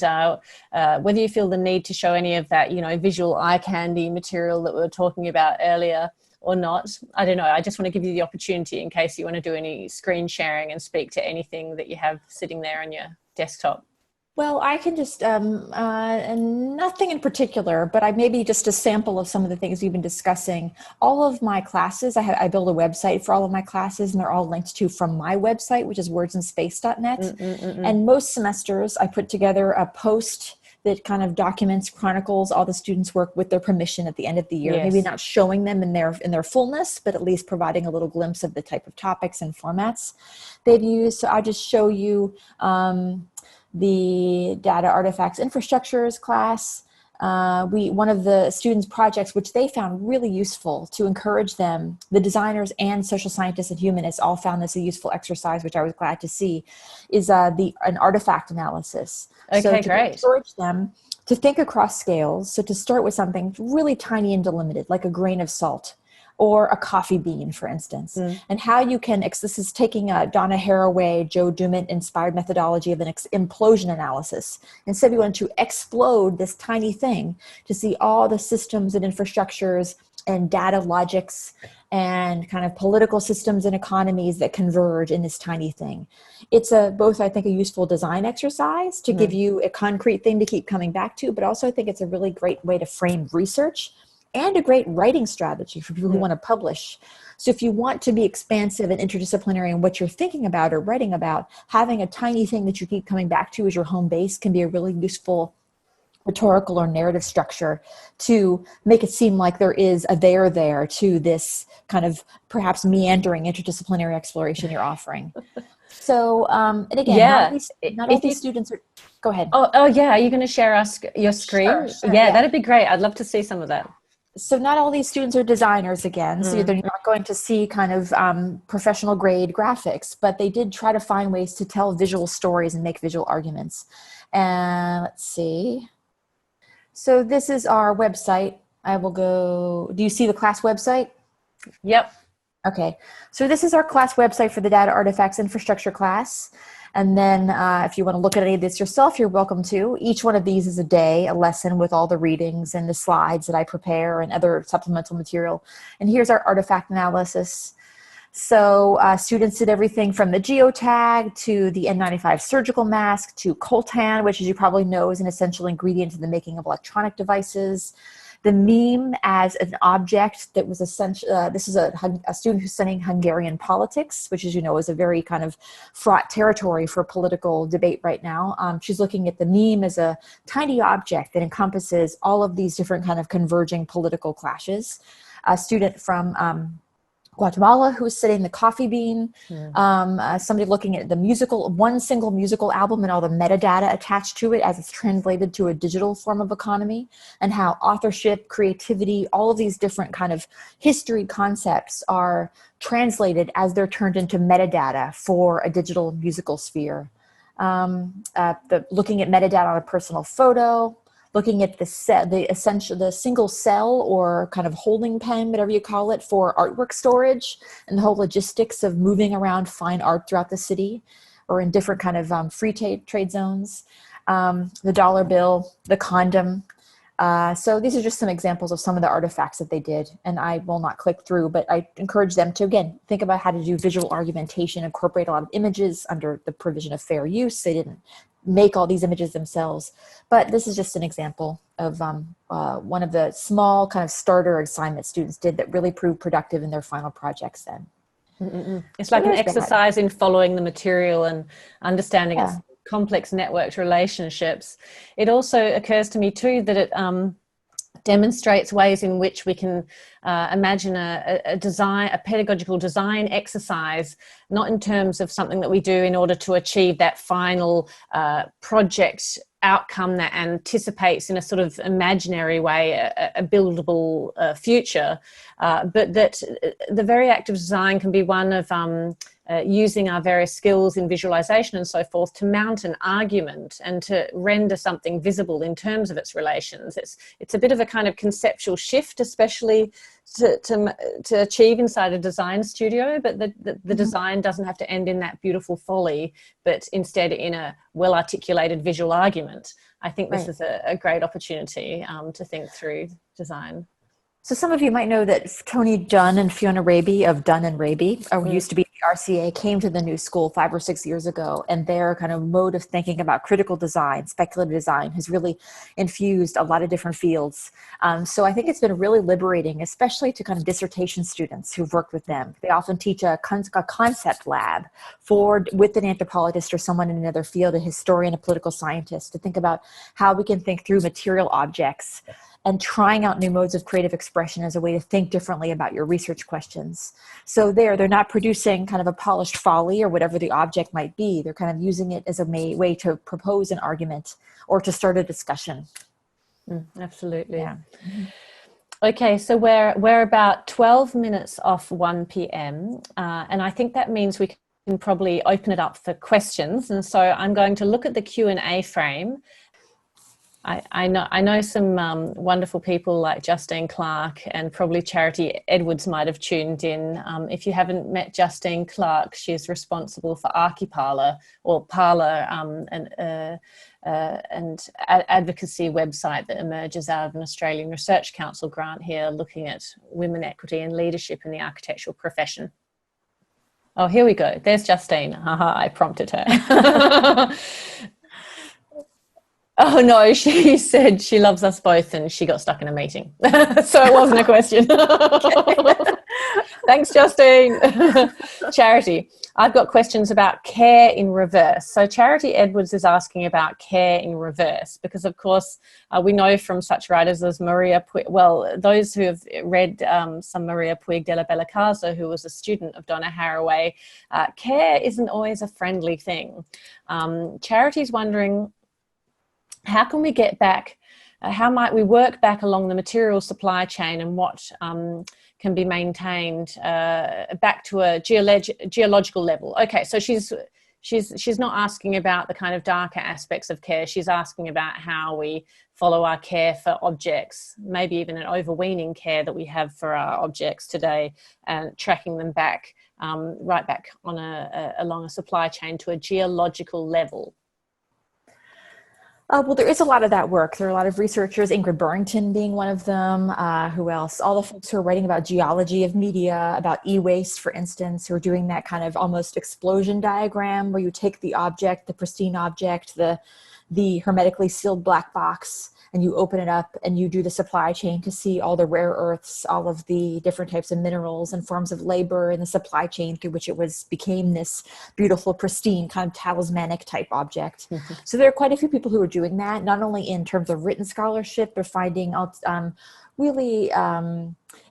whether you feel the need to show any of that, visual eye candy material that we were talking about earlier or not. I don't know. I just want to give you the opportunity in case you want to do any screen sharing and speak to anything that you have sitting there on your desktop. Well, I can just, nothing in particular, but maybe just a sample of some of the things we've been discussing. All of my classes, I build a website for all of my classes, and they're all linked to from my website, which is wordsandspace.net. And most semesters, I put together a post that kind of documents, chronicles all the students' work with their permission at the end of the year. Yes. Maybe not showing them in their fullness, but at least providing a little glimpse of the type of topics and formats they've used. So I'll just show you the data artifacts infrastructures class. One of the students' projects, which they found really useful to encourage them, the designers and social scientists and humanists all found this a useful exercise, which I was glad to see, is an artifact analysis. Okay, so to great. Encourage them to think across scales. So to start with something really tiny and delimited, like a grain of salt, or a coffee bean, for instance, and how you can, this is taking a Donna Haraway, Joe Dumont inspired methodology of an implosion analysis. Instead, we want to explode this tiny thing to see all the systems and infrastructures and data logics and kind of political systems and economies that converge in this tiny thing. It's both, I think, a useful design exercise to give you a concrete thing to keep coming back to, but also I think it's a really great way to frame research and a great writing strategy for people who want to publish. So if you want to be expansive and interdisciplinary in what you're thinking about or writing about, having a tiny thing that you keep coming back to as your home base can be a really useful rhetorical or narrative structure to make it seem like there is a there to this kind of perhaps meandering interdisciplinary exploration you're offering. So, and again, not all these students are, go ahead. Oh yeah, are you going to share your screen? Sure, yeah, that'd be great. I'd love to see some of that. So not all these students are designers again, so they're not going to see kind of professional grade graphics, but they did try to find ways to tell visual stories and make visual arguments. And let's see. So this is our website. I will go, do you see the class website? Yep. Okay, so this is our class website for the Data Artifacts Infrastructure class. And then if you want to look at any of this yourself, you're welcome to. Each one of these is a lesson with all the readings and the slides that I prepare and other supplemental material. And here's our artifact analysis. So students did everything from the geotag to the N95 surgical mask to coltan, which, as you probably know, is an essential ingredient in the making of electronic devices. The meme as an object that was essential. This is a student who's studying Hungarian politics, which, as you know, is a very kind of fraught territory for political debate right now. She's looking at the meme as a tiny object that encompasses all of these different kind of converging political clashes. A student from Guatemala, who's studying the coffee bean, somebody looking at the one single musical album and all the metadata attached to it as it's translated to a digital form of economy, and how authorship, creativity, all of these different kind of history concepts are translated as they're turned into metadata for a digital musical sphere. Looking at metadata on a personal photo, looking at the single cell or kind of holding pen, whatever you call it, for artwork storage, and the whole logistics of moving around fine art throughout the city or in different kind of free trade zones, the dollar bill, the condom. So these are just some examples of some of the artifacts that they did, and I will not click through, but I encourage them to, again, think about how to do visual argumentation, incorporate a lot of images under the provision of fair use. They didn't make all these images themselves, but this is just an example of one of the small kind of starter assignments students did that really proved productive in their final projects then. It's like an exercise in following the material and understanding its complex networked relationships. It also occurs to me too that it demonstrates ways in which we can imagine a pedagogical design exercise, not in terms of something that we do in order to achieve that final project outcome that anticipates in a sort of imaginary way a buildable future, but that the very act of design can be one of using our various skills in visualization and so forth to mount an argument and to render something visible in terms of its relations. It's a bit of a kind of conceptual shift, especially to achieve inside a design studio, but the design doesn't have to end in that beautiful folly, but instead in a well-articulated visual argument. I think this is a great opportunity to think through design. So some of you might know that Tony Dunn and Fiona Raby of Dunn and Raby, who used to be the RCA, came to the new school 5 or 6 years ago, and their kind of mode of thinking about critical design, speculative design, has really infused a lot of different fields. So I think it's been really liberating, especially to kind of dissertation students who've worked with them. They often teach a concept lab with an anthropologist or someone in another field, a historian, a political scientist, to think about how we can think through material objects and trying out new modes of creative expression as a way to think differently about your research questions. So they're not producing kind of a polished folly or whatever the object might be. They're kind of using it as a way to propose an argument or to start a discussion. Absolutely. Yeah. Okay, so we're about 12 minutes off 1 p.m. And I think that means we can probably open it up for questions. And so I'm going to look at the Q&A frame. I know some wonderful people like Justine Clark, and probably Charity Edwards might have tuned in. If you haven't met Justine Clark, she's responsible for Archiparlor, or Parlor, and advocacy website that emerges out of an Australian Research Council grant here, looking at women, equity and leadership in the architectural profession. Oh, here we go. There's Justine. Haha, I prompted her. Oh no, she said she loves us both and she got stuck in a meeting. So it wasn't a question. Thanks, Justine. Charity, I've got questions about care in reverse. So Charity Edwards is asking about care in reverse because, of course, we know from such writers as Maria Puig, well, those who have read some Maria Puig de la Bella Casa, who was a student of Donna Haraway, care isn't always a friendly thing. Charity's wondering, how can we get back, how might we work back along the material supply chain, and what can be maintained back to a geological level? Okay, so she's not asking about the kind of darker aspects of care. She's asking about how we follow our care for objects, maybe even an overweening care that we have for our objects today, and tracking them back, right back on along a supply chain to a geological level. Well, there is a lot of that work. There are a lot of researchers, Ingrid Burrington being one of them. Who else? All the folks who are writing about geology of media, about e-waste, for instance, who are doing that kind of almost explosion diagram where you take the object, the pristine object, the hermetically sealed black box, and you open it up and you do the supply chain to see all the rare earths, all of the different types of minerals and forms of labor in the supply chain through which became this beautiful, pristine, kind of talismanic type object. Mm-hmm. So there are quite a few people who are doing that, not only in terms of written scholarship, but finding really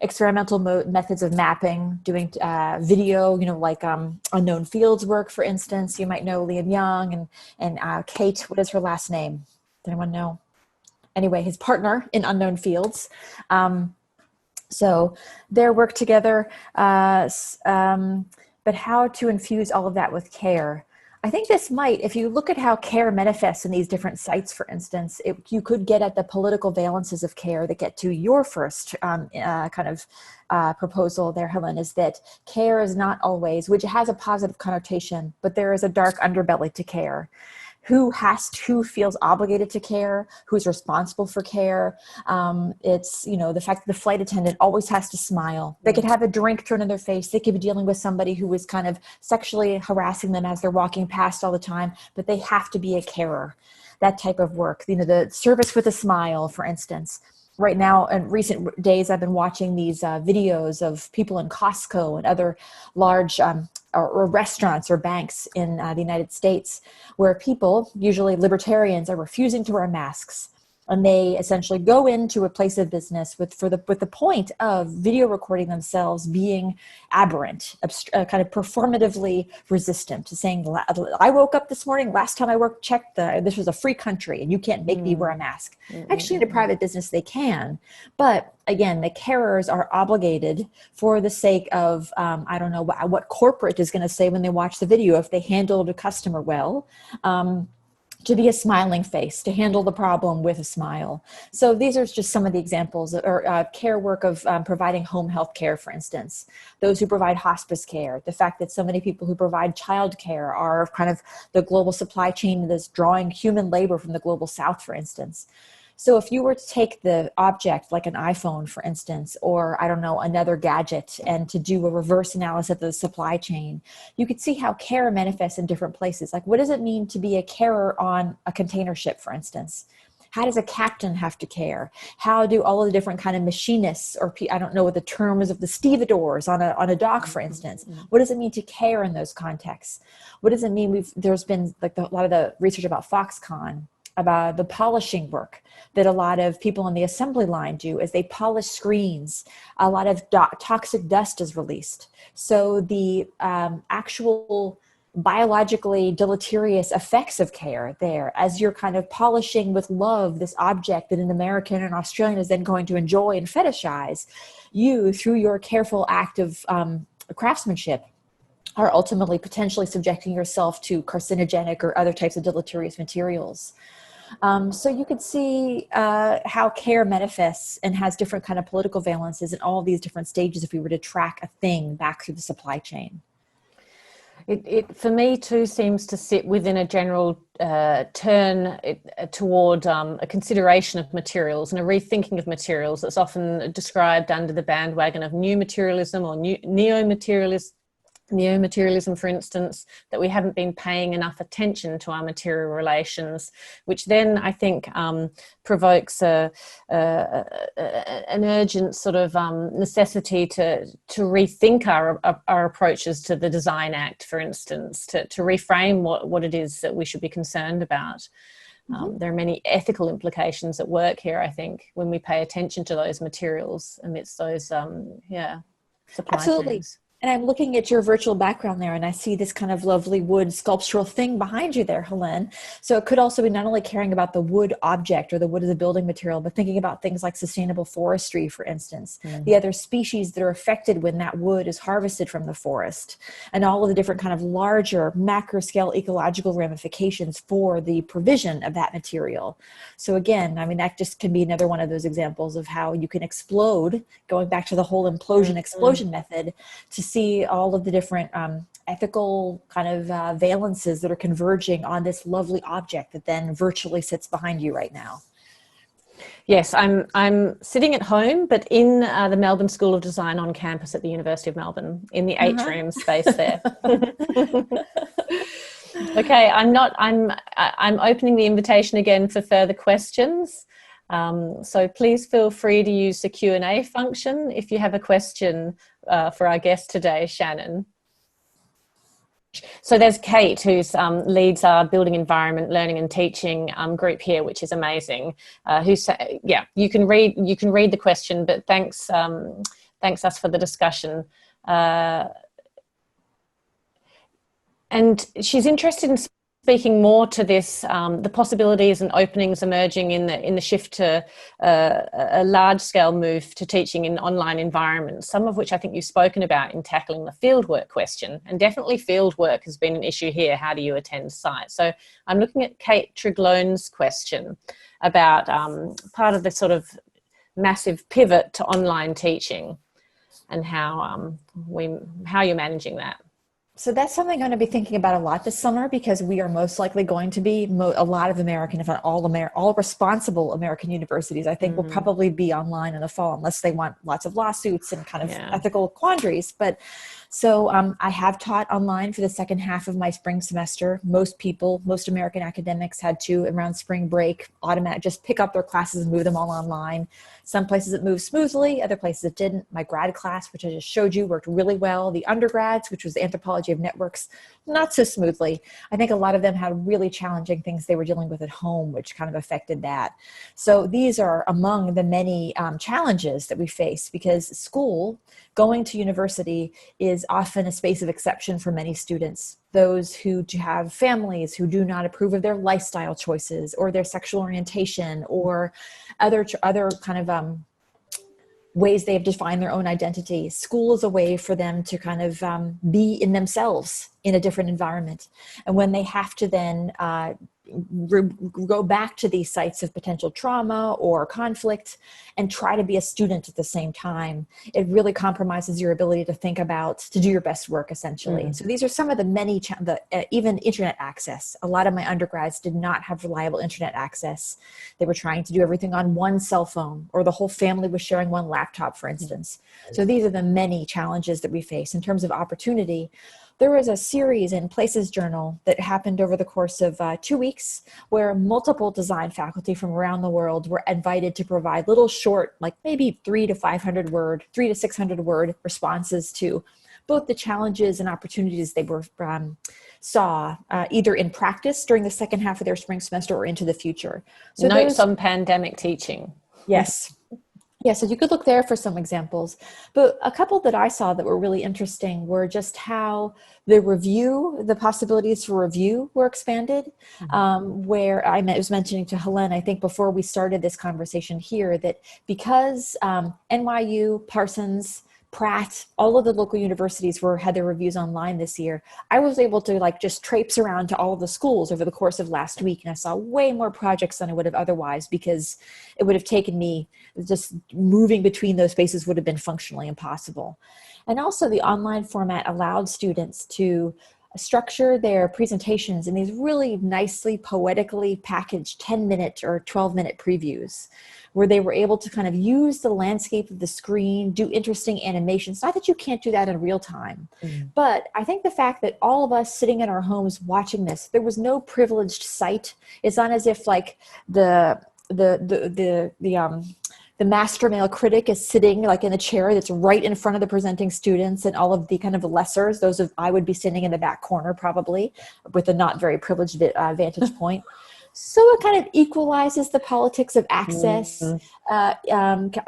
experimental methods of mapping, doing video, like Unknown Fields work, for instance. You might know Liam Young and Kate. What is her last name? Does anyone know? Anyway, his partner in Unknown Fields. So their work together, but how to infuse all of that with care. I think this might, if you look at how care manifests in these different sites, for instance, you could get at the political valences of care that get to your first proposal there, Helen, is that care is not always, which has a positive connotation, but there is a dark underbelly to care. Who feels obligated to care, who's responsible for care. It's, the fact that the flight attendant always has to smile. They could have a drink thrown in their face. They could be dealing with somebody who is kind of sexually harassing them as they're walking past all the time, but they have to be a carer. That type of work, the service with a smile, for instance. Right now, in recent days, I've been watching these videos of people in Costco and other large or restaurants or banks in the United States, where people, usually libertarians, are refusing to wear masks. And they essentially go into a place of business with the point of video recording themselves being aberrant, kind of performatively resistant to saying, I woke up this morning, last time I checked, this was a free country and you can't make me wear a mask. Mm-hmm. Actually, in a private business, they can. But again, the carers are obligated for the sake of, I don't know what corporate is going to say when they watch the video, if they handled a customer well, to be a smiling face, to handle the problem with a smile. So these are just some of the examples, or care work of providing home health care, for instance. Those who provide hospice care, the fact that so many people who provide child care are kind of the global supply chain that's drawing human labor from the global south, for instance. So if you were to take the object, like an iPhone, for instance, or I don't know, another gadget, and to do a reverse analysis of the supply chain, you could see how care manifests in different places. Like, what does it mean to be a carer on a container ship, for instance? How does a captain have to care? How do all of the different kind of machinists, or I don't know what the term is, of the stevedores on a dock, for instance? What does it mean to care in those contexts? What does it mean? There's been like a lot of the research about Foxconn, about the polishing work that a lot of people on the assembly line do as they polish screens. A lot of toxic dust is released. So the actual biologically deleterious effects of care there, as you're kind of polishing with love this object that an American and Australian is then going to enjoy and fetishize, you, through your careful act of craftsmanship, are ultimately potentially subjecting yourself to carcinogenic or other types of deleterious materials. So you could see how care manifests and has different kind of political valences in all of these different stages if we were to track a thing back through the supply chain. It for me too seems to sit within a general turn toward a consideration of materials and a rethinking of materials that's often described under the bandwagon of new materialism or neo-materialism, for instance, that we haven't been paying enough attention to our material relations, which then I think provokes an urgent sort of necessity to rethink our approaches to the Design Act, for instance, to reframe what it is that we should be concerned about. There are many ethical implications at work here, I think, when we pay attention to those materials amidst those supply chains. And I'm looking at your virtual background there, and I see this kind of lovely wood sculptural thing behind you there, Helene. So it could also be not only caring about the wood object or the wood as a building material, but thinking about things like sustainable forestry, for instance, the other species that are affected when that wood is harvested from the forest, and all of the different kind of larger macro scale ecological ramifications for the provision of that material. So again, I mean, that just can be another one of those examples of how you can explode, going back to the whole implosion explosion method, to see all of the different ethical kind of valences that are converging on this lovely object that then virtually sits behind you right now. Yes, I'm sitting at home, but in the Melbourne School of Design on campus at the University of Melbourne, in the atrium space there. Okay, I'm opening the invitation again for further questions. So please feel free to use the Q&A function if you have a question for our guest today, Shannon. So there's Kate, who leads our Building Environment Learning and Teaching group here, which is amazing. Yeah, you can read the question, but thanks us for the discussion. And she's interested in speaking more to this, the possibilities and openings emerging in the shift to a large-scale move to teaching in online environments, some of which I think you've spoken about in tackling the fieldwork question. And definitely fieldwork has been an issue here. How do you attend site? So I'm looking at Kate Triglone's question about part of the sort of massive pivot to online teaching and how you're managing that. So that's something I'm going to be thinking about a lot this summer, because we are most likely going to be a lot of American, if not all responsible American universities, I think will probably be online in the fall, unless they want lots of lawsuits and kind of ethical quandaries. But so I have taught online for the second half of my spring semester. Most American academics had to, around spring break, just pick up their classes and move them all online. Some places it moved smoothly, other places it didn't. My grad class, which I just showed you, worked really well. The undergrads, which was Anthropology of Networks, not so smoothly. I think a lot of them had really challenging things they were dealing with at home, which kind of affected that. So these are among the many challenges that we face, because going to university is often a space of exception for many students. Those who have families who do not approve of their lifestyle choices or their sexual orientation or other kind of ways they have defined their own identity. School is a way for them to kind of be in themselves in a different environment. And when they have to then go back to these sites of potential trauma or conflict and try to be a student at the same time, it really compromises your ability to do your best work, essentially. So these are some of the many, even internet access. A lot of my undergrads did not have reliable internet access. They were trying to do everything on one cell phone, or the whole family was sharing one laptop, for instance. So these are the many challenges that we face. In terms of opportunity, there was a series in Places Journal that happened over the course of 2 weeks, where multiple design faculty from around the world were invited to provide little short, like maybe 300 to 600 word responses to both the challenges and opportunities they saw either in practice during the second half of their spring semester or into the future. So notes on pandemic teaching. Yes. Yeah, so you could look there for some examples. But a couple that I saw that were really interesting were just how the possibilities for review were expanded, where I was mentioning to Helene, I think before we started this conversation here, that because NYU, Parsons, Pratt, all of the local universities had their reviews online this year, I was able to just traipse around to all of the schools over the course of last week. And I saw way more projects than I would have otherwise, because it would have taken me, just moving between those spaces would have been functionally impossible. And also the online format allowed students to structure their presentations in these really nicely, poetically packaged 10-minute or 12-minute previews, where they were able to kind of use the landscape of the screen, do interesting animations. Not that you can't do that in real time, but I think the fact that all of us sitting in our homes watching this, there was no privileged sight. It's not as if like the master male critic is sitting in a chair that's right in front of the presenting students, and all of the kind of lessers, I would be sitting in the back corner probably with a not very privileged vantage point. So it kind of equalizes the politics of access,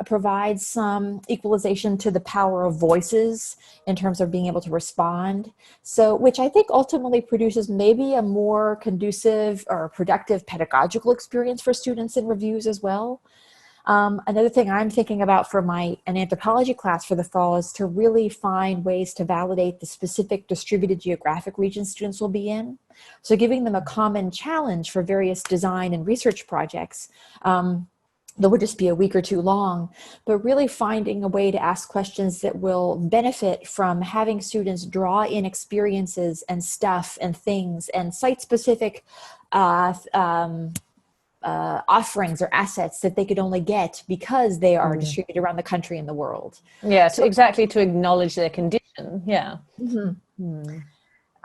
provides some equalization to the power of voices in terms of being able to respond. So, which I think ultimately produces maybe a more conducive or productive pedagogical experience for students in reviews as well. Another thing I'm thinking about for an anthropology class for the fall is to really find ways to validate the specific distributed geographic regions students will be in. So giving them a common challenge for various design and research projects that would just be a week or two long, but really finding a way to ask questions that will benefit from having students draw in experiences and stuff and things and site-specific offerings or assets that they could only get because they are distributed around the country and the world. Yeah, so exactly, to acknowledge their condition. Yeah.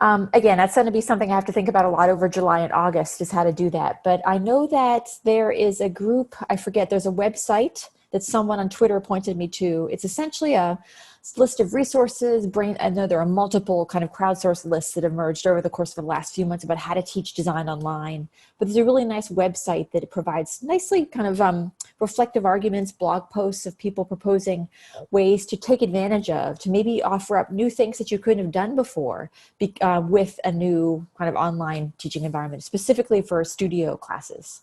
Again, that's going to be something I have to think about a lot over July and August, is how to do that. But I know that there is a group, I forget, there's a website that someone on Twitter pointed me to. It's essentially a list of resources. I know there are multiple kind of crowdsourced lists that emerged over the course of the last few months about how to teach design online. But there's a really nice website that it provides nicely kind of reflective arguments, blog posts of people proposing ways to take advantage of, to maybe offer up new things that you couldn't have done before with a new kind of online teaching environment, specifically for studio classes.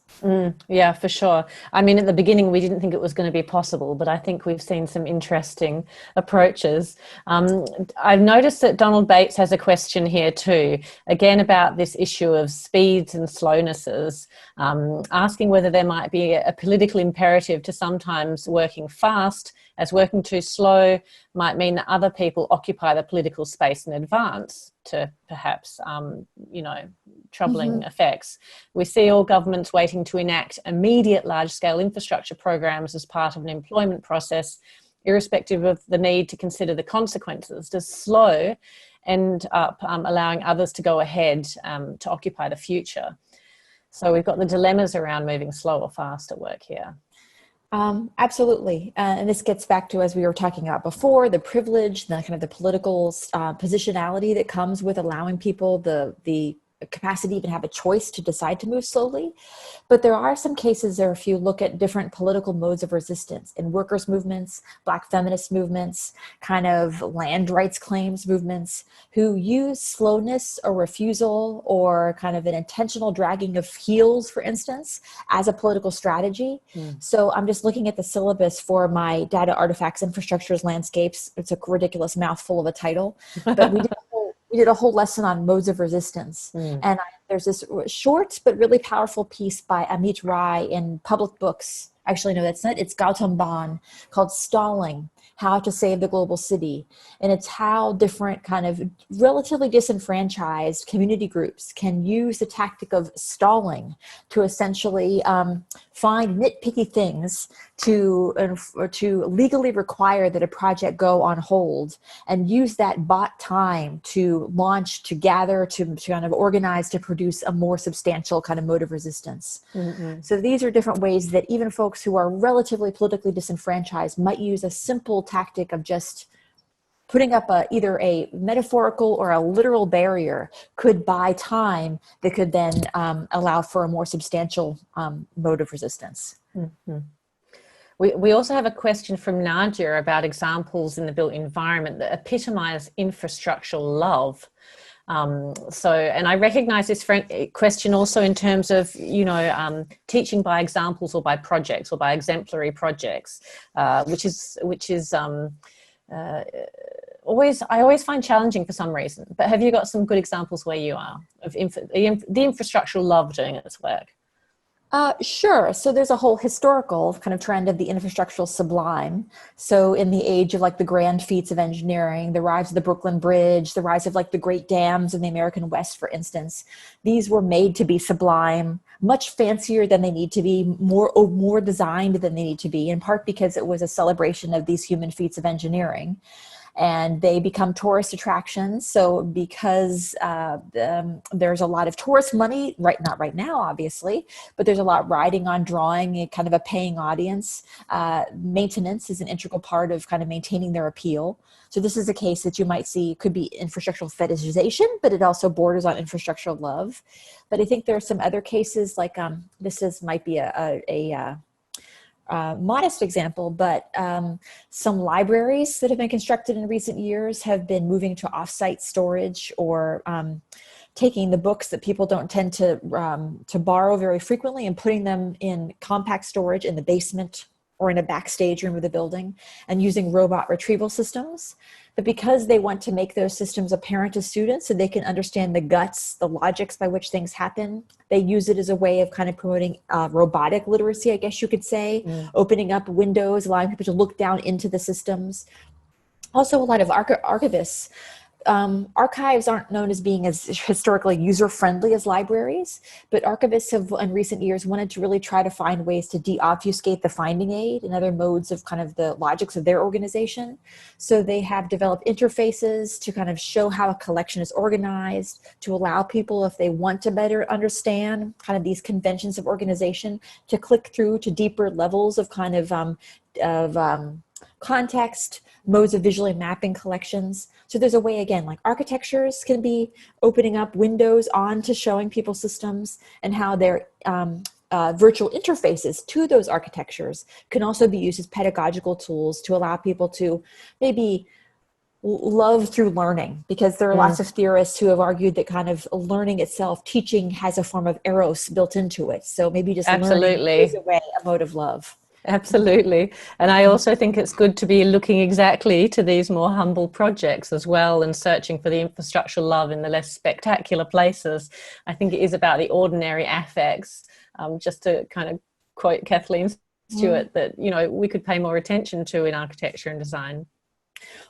Yeah, for sure. I mean, at the beginning, we didn't think it was going to be possible, but I think we've seen some interesting approaches. I've noticed that Donald Bates has a question here too, again about this issue of speeds and slownesses, asking whether there might be a political imperative to sometimes working fast, as working too slow might mean that other people occupy the political space in advance, to perhaps, troubling effects. We see all governments waiting to enact immediate large-scale infrastructure programs as part of an employment process, irrespective of the need to consider the consequences. Does slow end up allowing others to go ahead to occupy the future? So we've got the dilemmas around moving slow or fast at work here. Absolutely. And this gets back to, as we were talking about before, the privilege, the kind of the political positionality that comes with allowing people the capacity to even have a choice to decide to move slowly. But there are some cases there, if you look at different political modes of resistance in workers' movements, Black feminist movements, kind of land rights claims movements, who use slowness or refusal or kind of an intentional dragging of heels, for instance, as a political strategy. So I'm just looking at the syllabus for my data artifacts, infrastructures, landscapes. It's a ridiculous mouthful of a title, but we did a whole lesson on modes of resistance. And there's this short but really powerful piece by Amit Rai in Public Books. Actually, no, that's not. It's Gautam Ban, called Stalling: How to Save the Global City. And it's how different kind of relatively disenfranchised community groups can use the tactic of stalling to essentially find nitpicky things to legally require that a project go on hold, and use that bought time to launch, to gather, to kind of organize, to produce a more substantial kind of mode of resistance. So these are different ways that even folks who are relatively politically disenfranchised might use a simple tactic of just putting up either a metaphorical or a literal barrier, could buy time that could then allow for a more substantial mode of resistance. We also have a question from Nadia about examples in the built environment that epitomize infrastructural love. And I recognize this question also in terms of, teaching by examples or by projects or by exemplary projects, which is I always find challenging for some reason. But have you got some good examples where you are of the infrastructural love doing its work? Sure. So there's a whole historical kind of trend of the infrastructural sublime. So in the age of like the grand feats of engineering, the rise of the Brooklyn Bridge, the rise of like the great dams in the American West, for instance, these were made to be sublime, much fancier than they need to be, more designed than they need to be, in part because it was a celebration of these human feats of engineering. And they become tourist attractions. So because there's a lot of tourist money, not right now, obviously, but there's a lot riding on drawing a kind of a paying audience. Maintenance is an integral part of kind of maintaining their appeal. So this is a case that you might see could be infrastructural fetishization, but it also borders on infrastructural love. But I think there are some other cases like might be a modest example, but some libraries that have been constructed in recent years have been moving to offsite storage, or taking the books that people don't tend to borrow very frequently and putting them in compact storage in the basement or in a backstage room of the building, and using robot retrieval systems. But because they want to make those systems apparent to students so they can understand the guts, the logics by which things happen, they use it as a way of kind of promoting robotic literacy, I guess you could say, opening up windows, allowing people to look down into the systems. Also, a lot of archivists archives aren't known as being as historically user-friendly as libraries, but archivists have in recent years wanted to really try to find ways to de-obfuscate the finding aid and other modes of kind of the logics of their organization. So they have developed interfaces to kind of show how a collection is organized, to allow people, if they want to better understand kind of these conventions of organization, to click through to deeper levels of kind of context, modes of visually mapping collections. So there's a way, again, like architectures can be opening up windows onto showing people systems, and how their virtual interfaces to those architectures can also be used as pedagogical tools to allow people to maybe love through learning, because there are lots of theorists who have argued that kind of learning itself, teaching has a form of eros built into it. So maybe just learning is a way, a mode of love. Absolutely. And I also think it's good to be looking exactly to these more humble projects as well, and searching for the infrastructural love in the less spectacular places. I think it is about the ordinary affects, just to kind of quote Kathleen Stewart, that, you know, we could pay more attention to in architecture and design.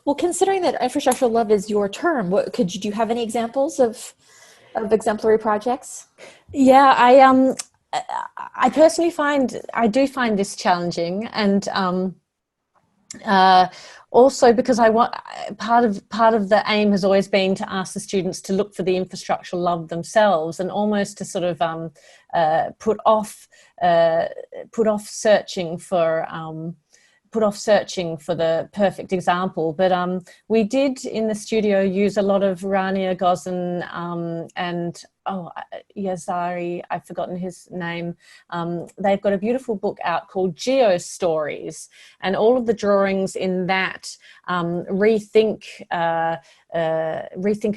Well, considering that infrastructural love is your term, do you have any examples of exemplary projects? Yeah, I personally find this challenging, and also because I want part of the aim has always been to ask the students to look for the infrastructural love themselves, and almost to sort of put off searching for the perfect example. But we did in the studio use a lot of Rania Gozan and Yazari, I've forgotten his name. They've got a beautiful book out called Geo Stories, and all of the drawings in that rethink a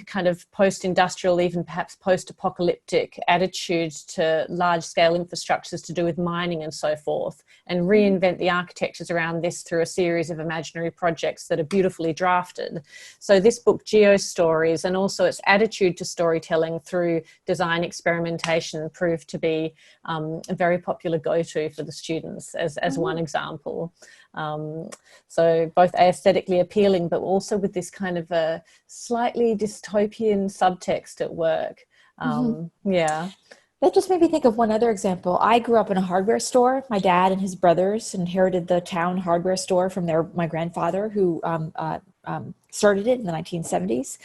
kind of post-industrial, even perhaps post-apocalyptic attitude to large-scale infrastructures to do with mining and so forth, and reinvent the architectures around this through a series of imaginary projects that are beautifully drafted. So this book, Geo Stories, and also its attitude to storytelling through design experimentation, proved to be a very popular go-to for the students as one example. So both aesthetically appealing, but also with this kind of a slightly dystopian subtext at work. Yeah. That just made me think of one other example. I grew up in a hardware store. My dad and his brothers inherited the town hardware store from my grandfather, who started it in the 1970s.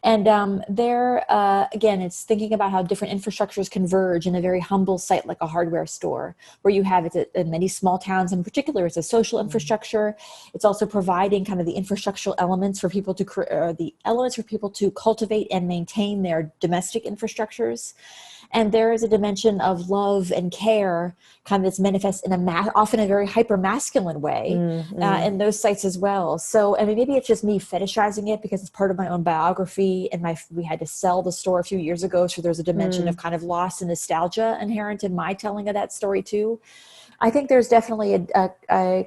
And there, again, it's thinking about how different infrastructures converge in a very humble site like a hardware store, where you have it in many small towns in particular. It's a social infrastructure. It's also providing kind of the infrastructural elements for people to cultivate and maintain their domestic infrastructures. And there is a dimension of love and care kind of that's manifest in often a very hyper-masculine way in those sites as well. So, I mean, maybe it's just me fetishizing it because it's part of my own biography, and we had to sell the store a few years ago, so there's a dimension of kind of loss and nostalgia inherent in my telling of that story too. I think there's definitely a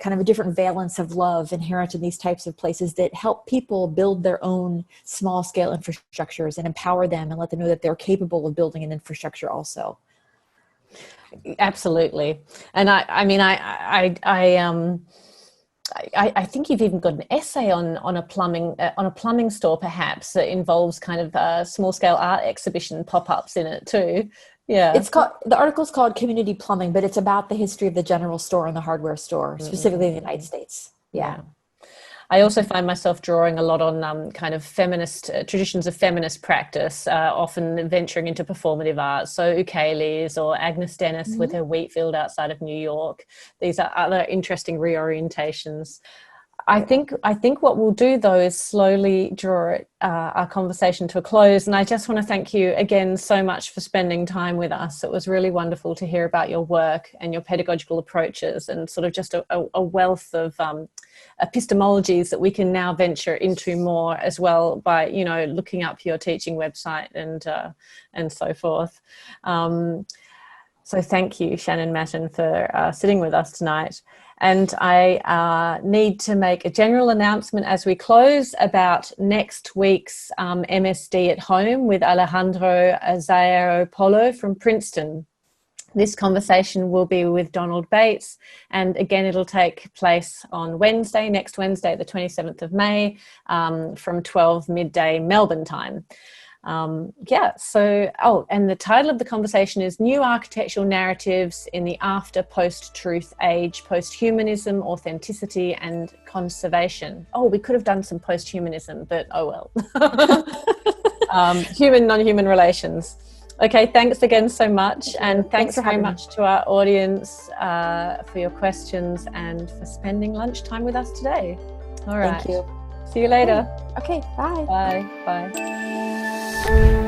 kind of a different valence of love inherent in these types of places that help people build their own small scale infrastructures and empower them and let them know that they're capable of building an infrastructure also. Absolutely. And I think you've even got an essay on a plumbing store, perhaps, that involves kind of small scale art exhibition pop-ups in it too. Yeah. The article's called Community Plumbing, but it's about the history of the general store and the hardware store, specifically in the United States. Yeah. I also find myself drawing a lot on kind of feminist traditions of feminist practice, often venturing into performative art. So ukuleles, or Agnes Dennis with her wheat field outside of New York. These are other interesting reorientations. I think what we'll do, though, is slowly draw our conversation to a close. And I just want to thank you again so much for spending time with us. It was really wonderful to hear about your work and your pedagogical approaches, and sort of just a wealth of epistemologies that we can now venture into more as well by, you know, looking up your teaching website and so forth. So thank you, Shannon Mattern, for sitting with us tonight. And I need to make a general announcement as we close about next week's MSD at Home with Alejandro Zaero Polo from Princeton. This conversation will be with Donald Bates, and again it'll take place on Wednesday, next Wednesday, the 27th of May, from 12 midday Melbourne time. And the title of the conversation is New Architectural Narratives in the After Post-Truth Age, Post-Humanism, Authenticity and Conservation. Oh, we could have done some post-humanism, but oh well. Human, non-human relations. Okay, thanks again so much, and thanks very much to our audience for your questions and for spending lunchtime with us today. All right. Thank you. See you later. Okay, bye. Bye. Bye.